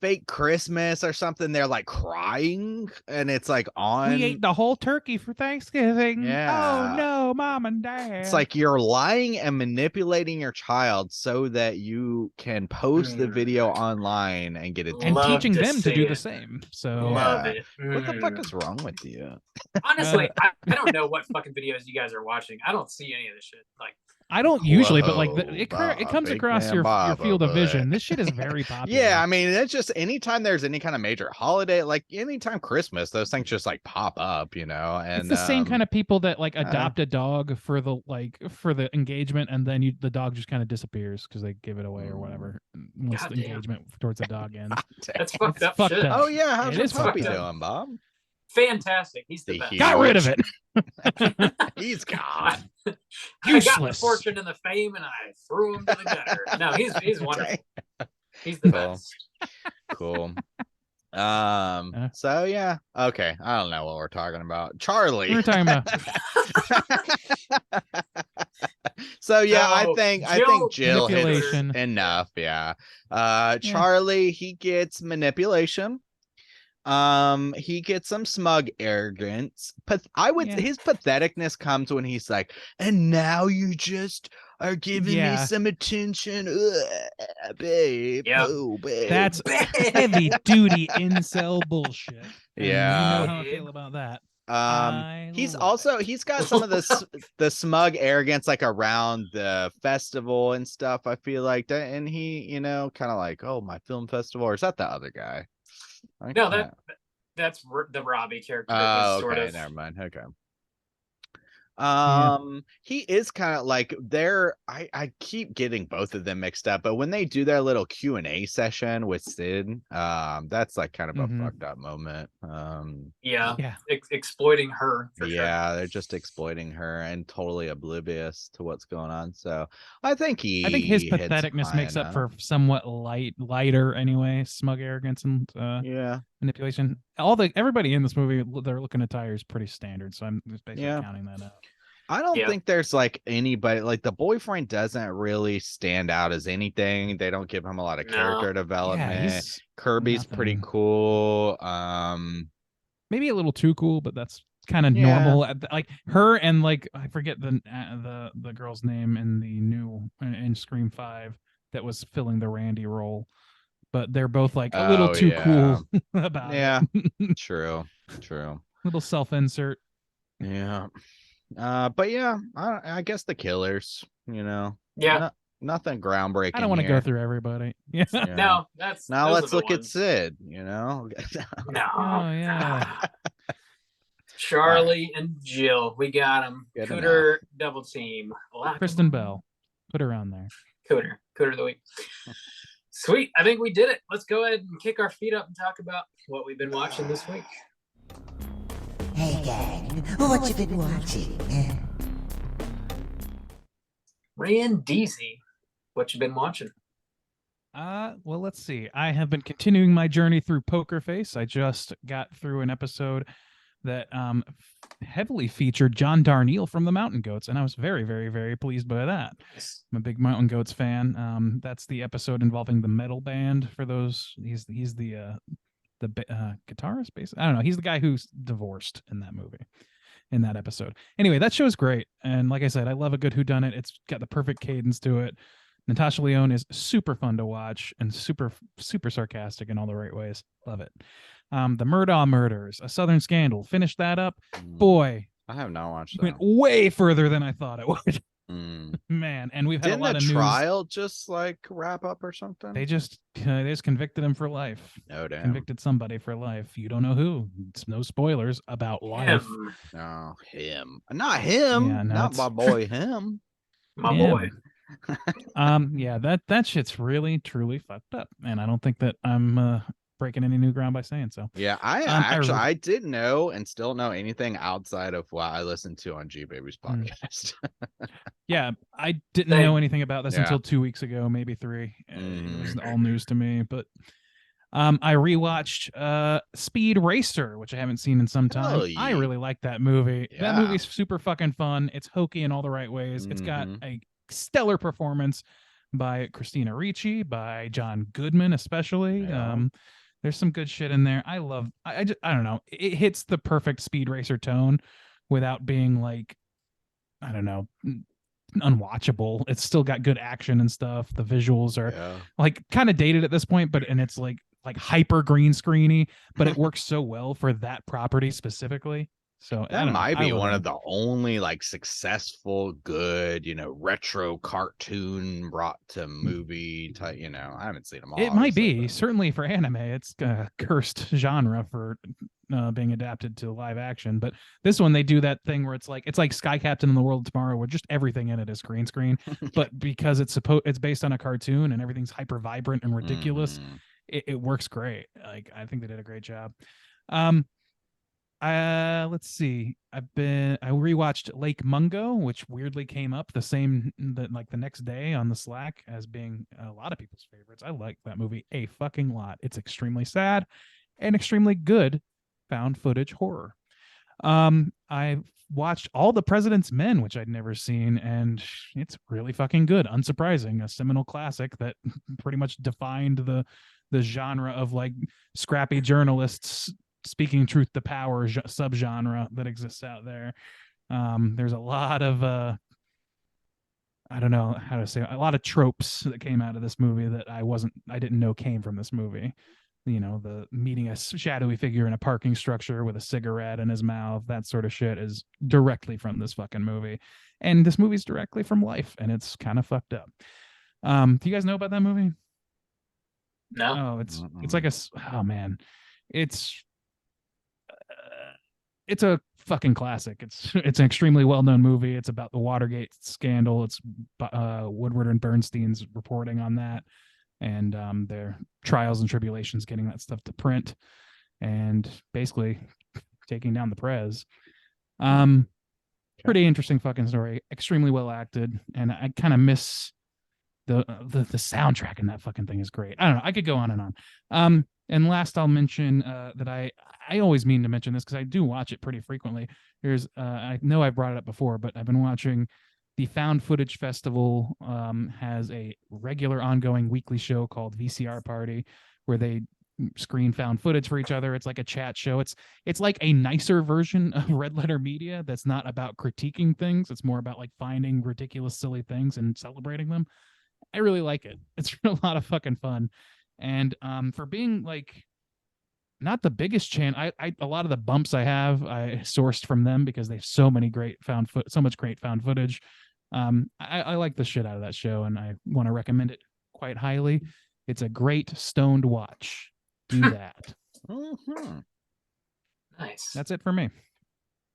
fake Christmas or something. They're like crying, and it's like on. We ate the whole turkey for Thanksgiving. Yeah. Oh no, mom and dad. It's like you're lying and manipulating your child so that you can post the video online and get it. and Love teaching to them to see do the it. same. So Love Yeah. it. What the fuck is wrong with you? Honestly, I don't know what fucking videos you guys are watching. I don't see any of this shit. Like, I don't usually, but like Whoa, it Bob, comes big across man your Bob field of over vision. there. This shit is very popular. Yeah, I mean, it's just anytime there's any kind of major holiday, like anytime Christmas, those things just like pop up, you know. And it's the same kind of people that like adopt a dog for the engagement, and then the dog just kind of disappears because they give it away or whatever once the Goddamn. engagement towards the dog ends. that's fucked It's up fucked shit. up. Oh yeah, how's It your is puppy fucked doing, Bob? Fantastic. He's the The best. huge- Got rid of it. He's gone. I got the Useless. fortune and the fame, and I threw him to the gutter. No, he's wonderful. He's the Cool. best. Cool. So yeah, okay. I don't know what we're talking about. Charlie. We're talking about So yeah, I So, think Jill hits manipulation. enough. Yeah. Charlie, he gets manipulation. He gets some smug arrogance. His patheticness comes when he's like, and now you just are giving me Yeah. some attention. Babe. Yep. Oh, babe. that's heavy duty incel bullshit. And Yeah. you know how I feel about that. He's love got some of the smug arrogance like around the festival and stuff. I feel like that, and he, you know, kind of like, oh, my film festival, or is that the other guy? I No, can't- that's the Robbie character. Oh, sort okay, of. never mind. Okay. He is kind of like I keep getting both of them mixed up, but when they do their little Q&A session with Sid, that's like kind of a Mhm. fucked up moment. Yeah, Yeah. exploiting her. For Yeah, they're just exploiting her and totally oblivious to what's going on. So I think I think his hits patheticness high makes up enough. for somewhat lighter anyway, smug arrogance and Yeah. manipulation. Everybody in this movie, their look and attire is pretty standard, so I'm just basically counting that out. I don't Yeah. think there's like anybody like the boyfriend doesn't really stand out as anything. They don't give him a lot of No. character Yeah, development. he's Kirby's pretty nothing. cool. Maybe a little too cool, but that's kind of Yeah. normal. Like her and like I forget the girl's name in the new in Scream 5 that was filling the Randy role, but they're both like a little Oh, too yeah. cool about Yeah. it. True. Little self-insert. Yeah. But yeah, I guess the killers, you know. Yeah. Nothing groundbreaking. I don't want to go here. through everybody. Yeah. Yeah. No, that's Now those let's are the look at ones. Sid. You know. No. Oh yeah. Charlie and Jill, we got them. Good Cooter double team. Lock 'em Kristen up. Bell. Put her on there. Cooter of the week. Sweet. I think we did it. Let's go ahead and kick our feet up and talk about what we've been watching this week. Hey, gang, what you been watching? Rand Deasy, what you been watching? Well, let's see. I have been continuing my journey through Poker Face. I just got through an episode that heavily featured John Darnielle from the Mountain Goats, and I was very, very, very pleased by that. I'm a big Mountain Goats fan. That's the episode involving the metal band. For those, he's the guitarist, basically. I don't know. He's the guy who's divorced in that movie, in that episode. Anyway, that show's great, and like I said, I love a good whodunit. It's got the perfect cadence to it. Natasha Lyonne is super fun to watch and super, super sarcastic in all the right ways. Love it. The Murdaugh Murders, A Southern Scandal. Finished that up. Boy, I have not watched that. went way further than I thought it would. Mm. Man, and we've had Didn't a lot the of news. trial just like wrap up or something? They just convicted him for life. No damn. Convicted somebody for life. You don't know who. It's no spoilers about life. Him. No, him. Not him. Yeah, no, Not it's- my boy. Him. My Yeah. boy. Yeah, that shit's really truly fucked up, and I don't think that I'm breaking any new ground by saying so. Yeah, I I I didn't know and still know anything outside of what I listened to on G Baby's podcast. Yeah, I didn't Same. know anything about this Yeah. until 2 weeks ago, maybe 3. It was Mhm. all news to me, but I rewatched Speed Racer, which I haven't seen in some time. Hell I yeah. really like that movie. That Yeah. movie's super fucking fun. It's hokey in all the right ways. It's got Mhm. a stellar performance by Christina Ricci, by John Goodman especially. Yeah. There's some good shit in there. I don't know. It hits the perfect Speed Racer tone without being like, I don't know, unwatchable. It's still got good action and stuff. The visuals are Yeah. like kind of dated at this point, but and it's like hyper green screeny, but it works so well for that property specifically. So I That don't know. might I be love one it. of the only like successful, good, retro cartoon brought to movie type. I haven't seen them all. It might obviously, be but- certainly for anime. It's a cursed genre for being adapted to live action. But this one, they do that thing where it's like Sky Captain in the World of Tomorrow, where just everything in it is green screen. But because it's based on a cartoon and everything's hyper vibrant and ridiculous, Mhm. it works great. Like I think they did a great job. Let's see. I rewatched Lake Mungo, which weirdly came up the next day on the Slack as being a lot of people's favorites. I like that movie a fucking lot. It's extremely sad and extremely good found footage horror. I watched All the President's Men, which I'd never seen, and it's really fucking good. Unsurprising, a seminal classic that pretty much defined the genre of like scrappy journalists speaking truth to power subgenre that exists out there. There's a lot of I don't know how to say it, a lot of tropes that came out of this movie that I didn't know came from this movie. The meeting a shadowy figure in a parking structure with a cigarette in his mouth, that sort of shit is directly from this fucking movie. And this movie's directly from life, and it's kind of fucked up. Do you guys know about that movie? No. Oh, it's like oh man, it's a fucking classic. It's an extremely well-known movie. It's about the Watergate scandal. It's Woodward and Bernstein's reporting on that, and their trials and tribulations getting that stuff to print, and basically taking down the Prez. Pretty interesting fucking story. Extremely well acted, and I kind of miss the soundtrack in that fucking thing is great. I don't know. I could go on and on. And last, I'll mention that I always mean to mention this because I do watch it pretty frequently. I know I brought it up before, but I've been watching the Found Footage Festival. Has a regular ongoing weekly show called VCR Party, where they screen found footage for each other. It's like a chat show. It's like a nicer version of Red Letter Media that's not about critiquing things. It's more about like finding ridiculous, silly things and celebrating them. I really like it. It's a lot of fucking fun. And for being like not the biggest channel, I a lot of the bumps I have I sourced from them because they have so much great found footage. I like the shit out of that show, and I want to recommend it quite highly. It's a great stoned watch. Do that. Nice. That's it for me.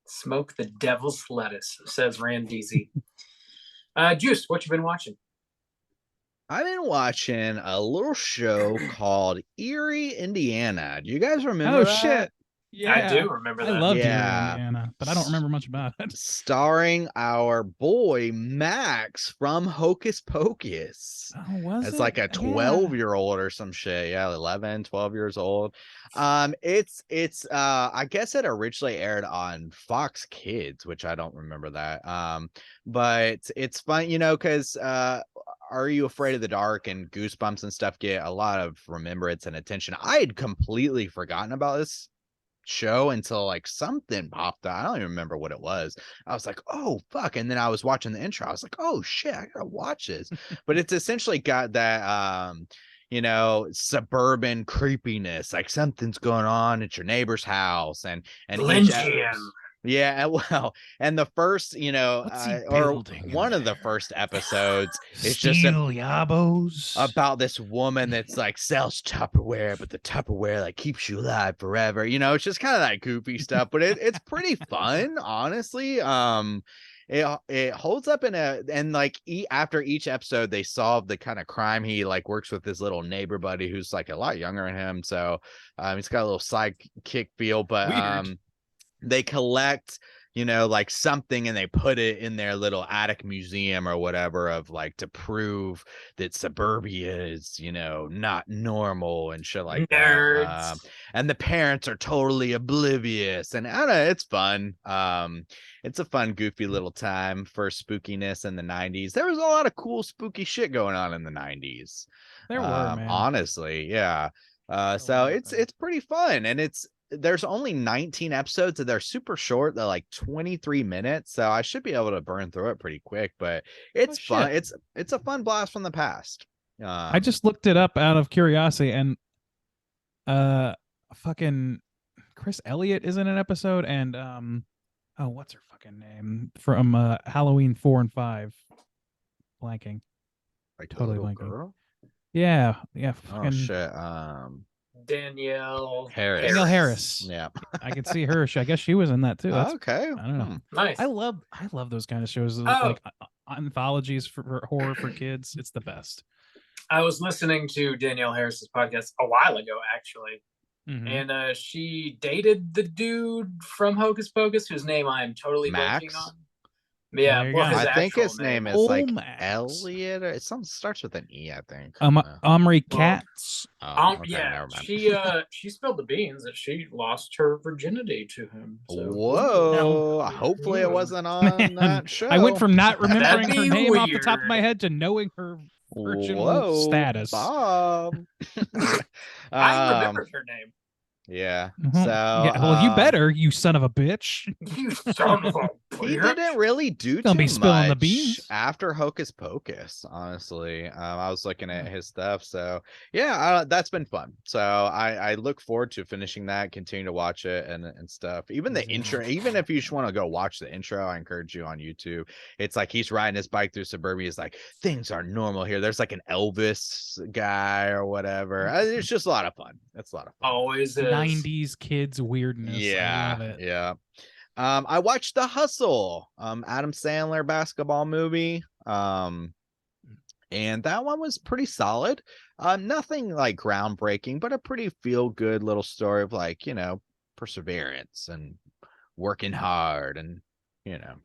Smoke the devil's lettuce, says Randeezy. Juice, what you been watching? I've been watching a little show called Erie, Indiana. Do you guys remember Oh that? shit. Yeah, I do remember that. I loved Yeah. Indiana, but I don't remember much about it. Starring our boy Max from Hocus Pocus. Oh, was It's it? like a 12-year-old or some shit. Yeah, 11, 12 years old. It's I guess it originally aired on Fox Kids, which I don't remember that. But it's fun, because Are You Afraid of the Dark and Goosebumps and stuff get a lot of remembrance and attention. I had completely forgotten about this show until like something popped out. I don't even remember what it was. I was like, oh fuck. And then I was watching the intro. I was like, oh shit, I gotta watch this. But it's essentially got that suburban creepiness, like something's going on at your neighbor's house, and Lynchian. yeah, well, and the first, or one of the first episodes is just Yabos about this woman that's like sells Tupperware, but the Tupperware like keeps you alive forever. It's just kind of that goofy stuff, but it's pretty fun, honestly. It holds up after each episode they solve the kind of crime. He like works with his little neighbor buddy who's like a lot younger than him, so he's got a little sidekick feel, but Weird. they collect like something and they put it in their little attic museum or whatever of like to prove that suburbia is not normal and shit like Nerds. that. And the parents are totally oblivious, and I don't know, it's fun. It's a fun goofy little time for spookiness in the 90s. There was a lot of cool spooky shit going on in the 90s. There were, man. Honestly, yeah. So it's pretty fun, and there's only 19 episodes and they're super short. They're like 23 minutes, so I should be able to burn through it pretty quick, but it's fun. It's a fun blast from the past. I just looked it up out of curiosity, and fucking Chris Elliott is in an episode, and what's her fucking name from Halloween 4 and 5? Blanking. Like Totally little blanking. girl? Yeah. Oh Fucking shit. Danielle Harris. Harris. Yeah. I could see her. I guess she was in that too. That's, Okay. I don't know. Nice. I love those kind of shows, like anthologies for horror for kids. It's the best. I was listening to Danielle Harris's podcast a while ago, actually. Mhm. And she dated the dude from Hocus Pocus, whose name I am totally Max? blanking on. Yeah, There you well, go. his I think actual his name is Oh, like Max. Elliot, or it starts with an E, I think. Omri Well, Katz. Oh, okay, yeah, never mind. she spilled the beans that she lost her virginity to him. So, Whoa! Hopefully it wasn't on Man, that show. I went from not remembering That'd her be name off the top of weird. my head to knowing her virginal Whoa, status. Bob. I remembered her name. Yeah. Mhm. So Yeah, well, you better, you son of a bitch. You son of a he bitch. didn't really do Gonna too be spilling the much beans. after Hocus Pocus, honestly. I was looking at his stuff, so yeah, that's been fun. So I look forward to finishing that, continue to watch it and stuff. Even the intro, even if you just want to go watch the intro, I encourage you on YouTube. It's like he's riding his bike through suburbia. It's like things are normal here. There's like an Elvis guy or whatever. It's just a lot of fun. It's a lot of fun. Always is. 90s kids weirdness. I love it. Yeah. I watched The Hustle, Adam Sandler basketball movie. And that one was pretty solid. Nothing like groundbreaking, but a pretty feel good little story of like, perseverance and working hard and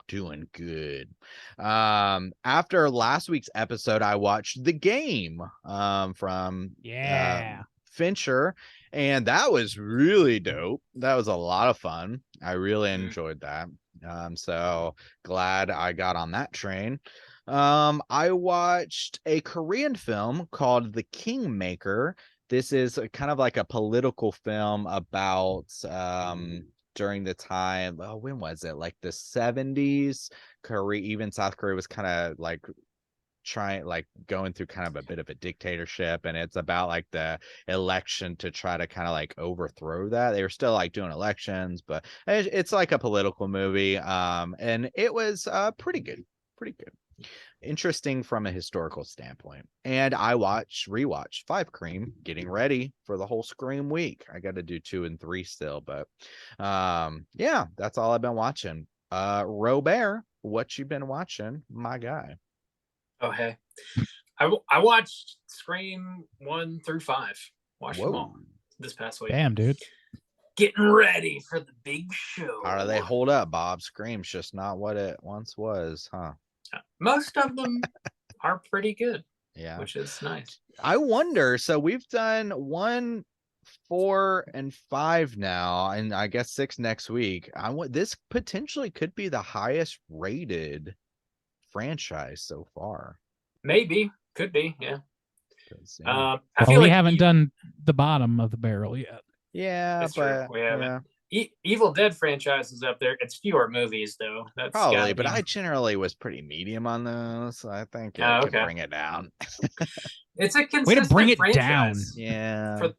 doing good. After last week's episode, I watched The Game from Fincher, and that was really dope. That was a lot of fun. I really enjoyed that. So glad I got on that train. I watched a Korean film called The Kingmaker. This is kind of like a political film about during the time, when was it, like the 70s? Even South Korea was kind of like going through kind of a bit of a dictatorship, and it's about like the election to try to kind of like overthrow that. They were still like doing elections, but it's like a political movie, and it was pretty good. Interesting from a historical standpoint. And I rewatch 5 Cream, getting ready for the whole Scream week. I got to do 2 and 3 still, but yeah, that's all I've been watching. Robert, what you been watching, my guy? Oh, hey. I watched Scream 1 through 5. Watched them all this past week. Damn, dude. Getting ready for the big show. How do they hold up, Bob? Scream's just not what it once was, huh? Most of them are pretty good. Yeah. Which is nice. I wonder, so we've done 1, 4, and 5 now, and I guess 6 next week. This potentially could be the highest rated franchise so far. Maybe. Could be, yeah. Yeah. I feel we like haven't done the bottom of the barrel yet. Yeah, That's but true. We haven't. yeah, Evil Dead franchise is up there. It's fewer movies though. That's probably. gotta But be- I generally was pretty medium on those, so I think it Oh, could okay. bring it down. It's a consistent Way to bring it franchise. Yeah, For,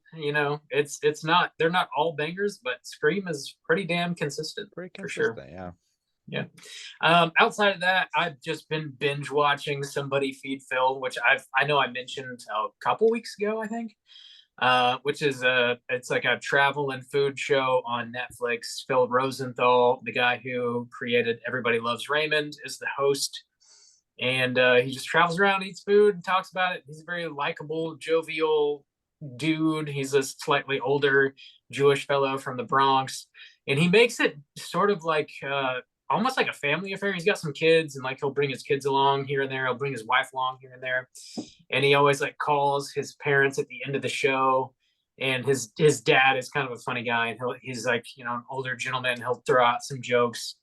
it's not. They're not all bangers, but Scream is pretty damn consistent. pretty for sure. consistent. Yeah. Outside of that, I've just been binge watching Somebody Feed Phil, which I know I mentioned a couple weeks ago, I think. Which is it's like a travel and food show on Netflix. Phil Rosenthal, the guy who created Everybody Loves Raymond, is the host. And he just travels around, eats food, and talks about it. He's a very likable, jovial dude. He's a slightly older Jewish fellow from the Bronx. And he makes it sort of like almost like a family affair. He's got some kids, and like he'll bring his kids along here and there. He'll bring his wife along here and there. And he always like calls his parents at the end of the show. And his dad is kind of a funny guy, and he's like, an older gentleman. He'll throw out some jokes.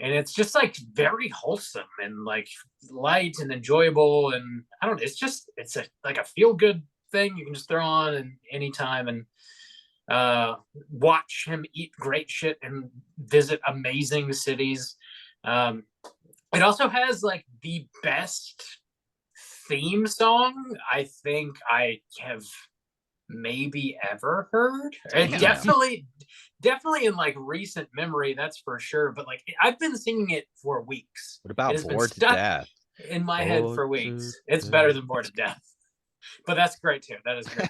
And it's just like very wholesome and like light and enjoyable. And I don't know, it's like a feel good thing you can just throw on and anytime and watch him eat great shit and visit amazing cities. It also has like the best theme song I think I have maybe ever heard. Damn. Definitely in like recent memory, that's for sure. But like I've been singing it for weeks. What about It has been Bored to stuck Death? in my head for Bored weeks. to It's better than Bored to Death. But that's great too. That is great.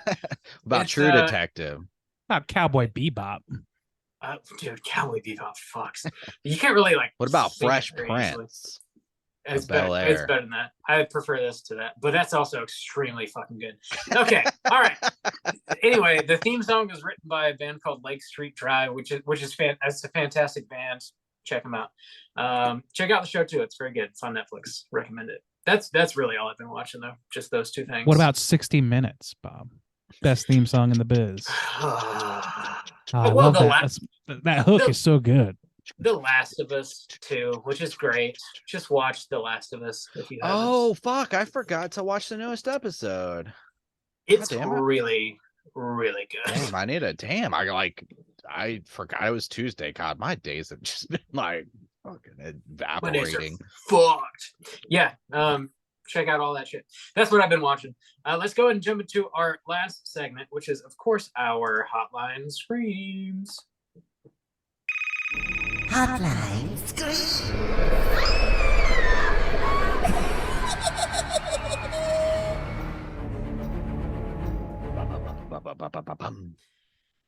About It's, True Detective? About Cowboy Bebop. Dude, Cowboy Bebop fucks. You can't really like. What about sing it Fresh very easily. Prince? It's of better. Bel It's Air? better than that. I prefer this to that, but that's also extremely fucking good. Okay, all right. Anyway, the theme song is written by a band called Lake Street Drive, which is that's a fantastic band. Check them out. Check out the show too. It's very good. It's on Netflix. Recommend it. That's really all I've been watching though. Just those two things. What about 60 Minutes, Bob? Best theme song in the biz. I Well, love the that. la- That hook the- is so good. The Last of Us 2, which is great. Just watch The Last of Us if you haven't. Oh fuck! I forgot to watch the newest episode. It's God damn it. really, really good. Damn, I forgot it was Tuesday. God, my days have just been like fucking My days are evaporating. fucked. Yeah. Check out all that shit. That's what I've been watching. Let's go ahead and jump into our last segment, which is, of course, our Hotline Screams. Hotline Scream.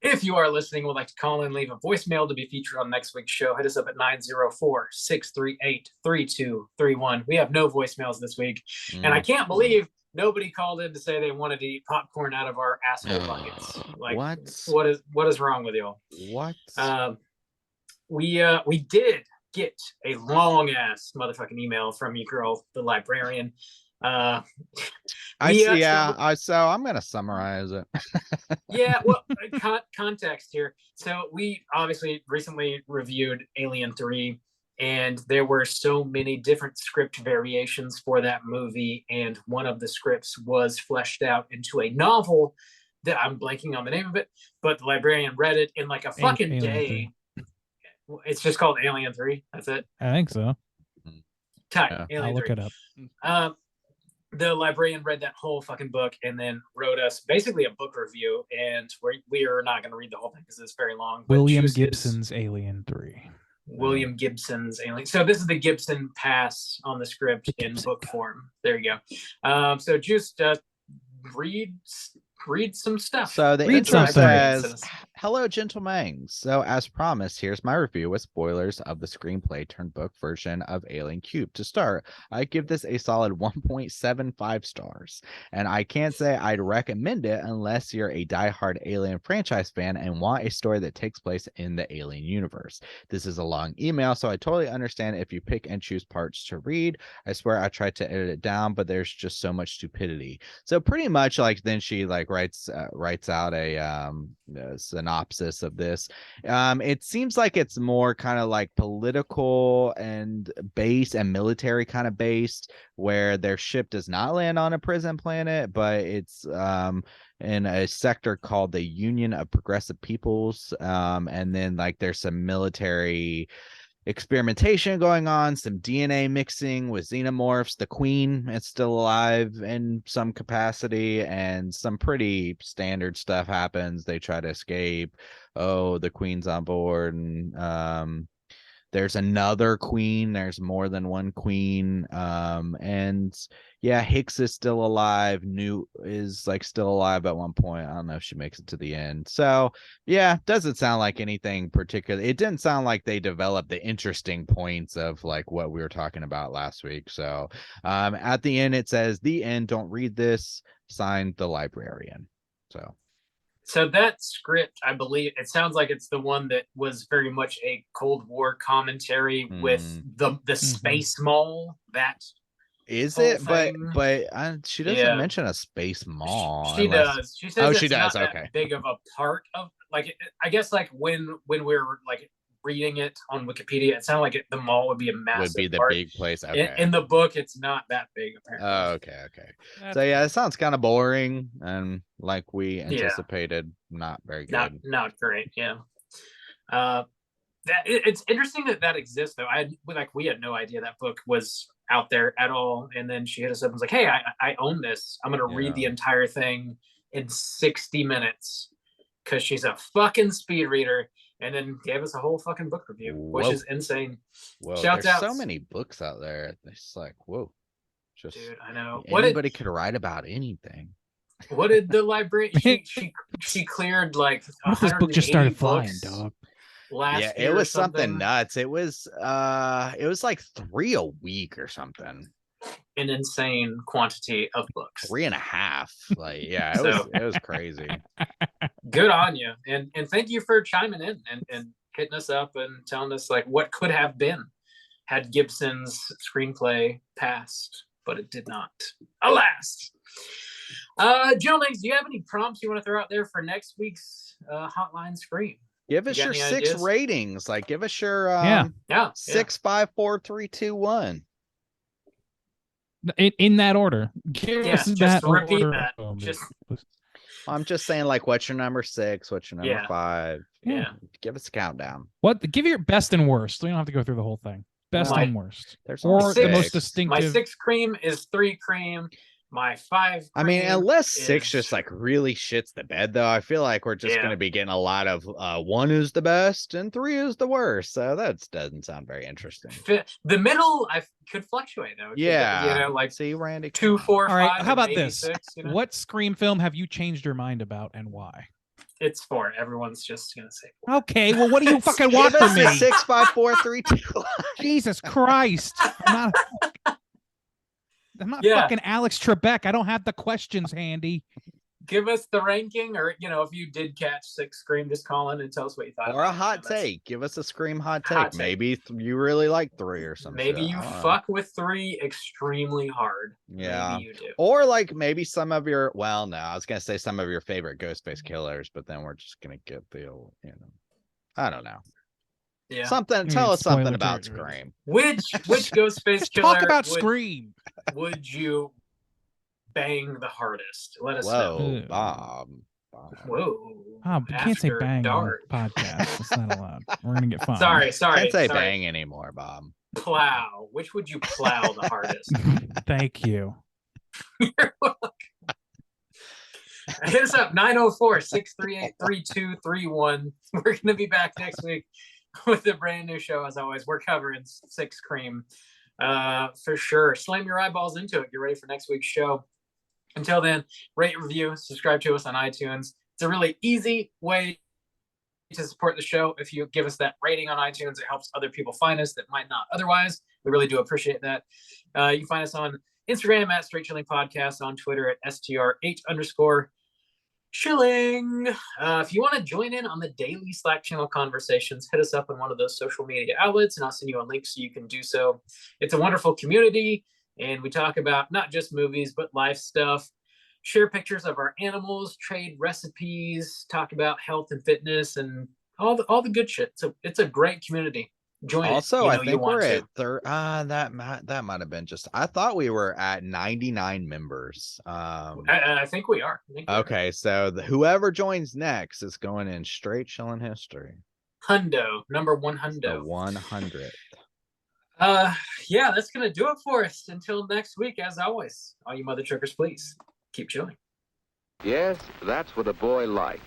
If you are listening and would like to call in, leave a voicemail to be featured on next week's show, hit us up at 904-638-3231. We have no voicemails this week, and I can't believe nobody called in to say they wanted to eat popcorn out of our asshole buckets. Like, what is wrong with y'all? What? We did get a long ass motherfucking email from you, girl, the librarian. I see. Yeah. So I'm gonna summarize it. Yeah, well, context here. So we obviously recently reviewed Alien 3, and there were so many different script variations for that movie, and one of the scripts was fleshed out into a novel that I'm blanking on the name of it, but the librarian read it in like a fucking Alien day. 3. It's just called Alien 3. That's it. I think so. Tight. Yeah. Alien I'll look 3. it up. The librarian read that whole fucking book and then wrote us basically a book review, and we are not going to read the whole thing because it's very long. But William choose his- Gibson's Alien 3. William Gibson's Alien. So this is the Gibson pass on the script in book form. There you go. So just read some stuff. So the Read intro something. says, "Hello, gentlemen. So as promised, here's my review with spoilers of the screenplay turned book version of Alien Cube. To start, I give this a solid 1.75 stars, and I can't say I'd recommend it unless you're a diehard Alien franchise fan and want a story that takes place in the Alien universe. This is a long email, so I totally understand if you pick and choose parts to read. I swear I tried to edit it down, but there's just so much stupidity." So pretty much like then she like writes out a synopsis of this. It seems like it's more kind of like political and base and military kind of based, where their ship does not land on a prison planet, but it's in a sector called the Union of Progressive Peoples, and then like there's some military experimentation going on, some DNA mixing with xenomorphs. The Queen is still alive in some capacity, and some pretty standard stuff happens. They try to escape. Oh, the Queen's on board, and there's another queen. There's more than one queen. And yeah, Hicks is still alive. Newt is like still alive at one point. I don't know if she makes it to the end. So yeah, doesn't sound like anything particular. It didn't sound like they developed the interesting points of like what we were talking about last week. So at the end, it says, "The end. Don't read this. Signed, the librarian." So that script, I believe, it sounds like it's the one that was very much a Cold War commentary with the space mall. That is whole it? thing. But she doesn't mention a space mall. She does. She says she does. Not Okay. that big of a part of like. I guess like when we're like reading it on Wikipedia, it sounded like the mall would be a massive. Would be the part. big place. Okay. In the book, it's not that big apparently. Oh, okay. So yeah, it sounds kind of boring and like we anticipated, not very good. Not great. Yeah. It's interesting that exists though. We had no idea that book was out there at all, and then she hit us up and was like, "Hey, I own this. I'm gonna read the entire thing in 60 minutes," because she's a fucking speed reader. And then gave us a whole fucking book review, which is insane. Whoa, Shouts there's out. so many books out there. It's like, whoa. Just dude, I know. Anybody could write about anything. What did the library she cleared like what if this book just started flying, dog? Last it was something nuts. It was like 3 a week or something. An insane quantity of books. 3.5. Like, yeah, it was crazy. Good on you, and thank you for chiming in and hitting us up and telling us like what could have been had Gibson's screenplay passed, but it did not. Alas. Gentlemen, do you have any prompts you want to throw out there for next week's Hotline Scream? Give us your 6 ratings. Like, give us your 6, 5, 4, 3, 2, 1. In that order. Just repeat that. I'm just saying, like, what's your number 6? What's your number 5? Yeah. Give us a countdown. Give your best and worst. We don't have to go through the whole thing. Best and worst. Or the most distinctive. My 6 cream is 3 cream. My 5. I mean, unless 6 just like really shits the bed, though, I feel like we're just going to be getting a lot of 1 is the best and 3 is the worst. So that doesn't sound very interesting. The middle, I could fluctuate though. Yeah, like see, Randy, 2, 4, 5. All right, how about this? 6, What Scream film have you changed your mind about and why? It's 4. Everyone's just gonna say 4. Okay, well, what do you fucking want from me? 6, 5, 4, 3, 2. Jesus Christ! I'm not fucking Alex Trebek. I don't have the questions handy. Give us the ranking, or if you did catch 6 Scream, just call in and tell us what you thought. Or a hot take. Give us a Scream hot take. Maybe you really like 3 or something. Maybe you fuck with 3 extremely hard. Yeah. Maybe you do. Or like maybe some of your I was gonna say some of your favorite Ghostface killers, but then we're just gonna get the old, I don't know. Yeah. Tell us something about Scream. Which Ghostface killer? Talk about Scream. Would you bang the hardest? Let us know. know. Bob. Whoa. You can't say bang on podcast. It's not allowed. We're gonna get fined. Sorry. Can't say bang anymore, Bob. Plow. Which would you plow the hardest? Thank you. You're welcome. Hit us up 904-638-3231. We're gonna be back next week with a brand new show. As always, we're covering Six Cream for sure. Slam your eyeballs into it. Get ready for next week's show. Until then, rate, review, subscribe to us on iTunes. It's a really easy way to support the show. If you give us that rating on iTunes, it helps other people find us that might not otherwise. We really do appreciate that. You can find us on Instagram at Straight Chilling Podcast, on Twitter at STR8_chilling. If you want to join in on the daily Slack channel conversations, hit us up on one of those social media outlets, and I'll send you a link so you can do so. It's a wonderful community, and we talk about not just movies, but life stuff. Share pictures of our animals, trade recipes, talk about health and fitness, and all the good shit. So it's a great community. Join also, it. I think we're at that might have been just. I thought we were at 99 members. I think we are. Okay, so whoever joins next is going in straight chilling history. Hundo, number 100. The 100th. Yeah, that's gonna do it for us. Until next week, as always, all you mother truckers, please keep chilling. Yes, that's what a boy likes.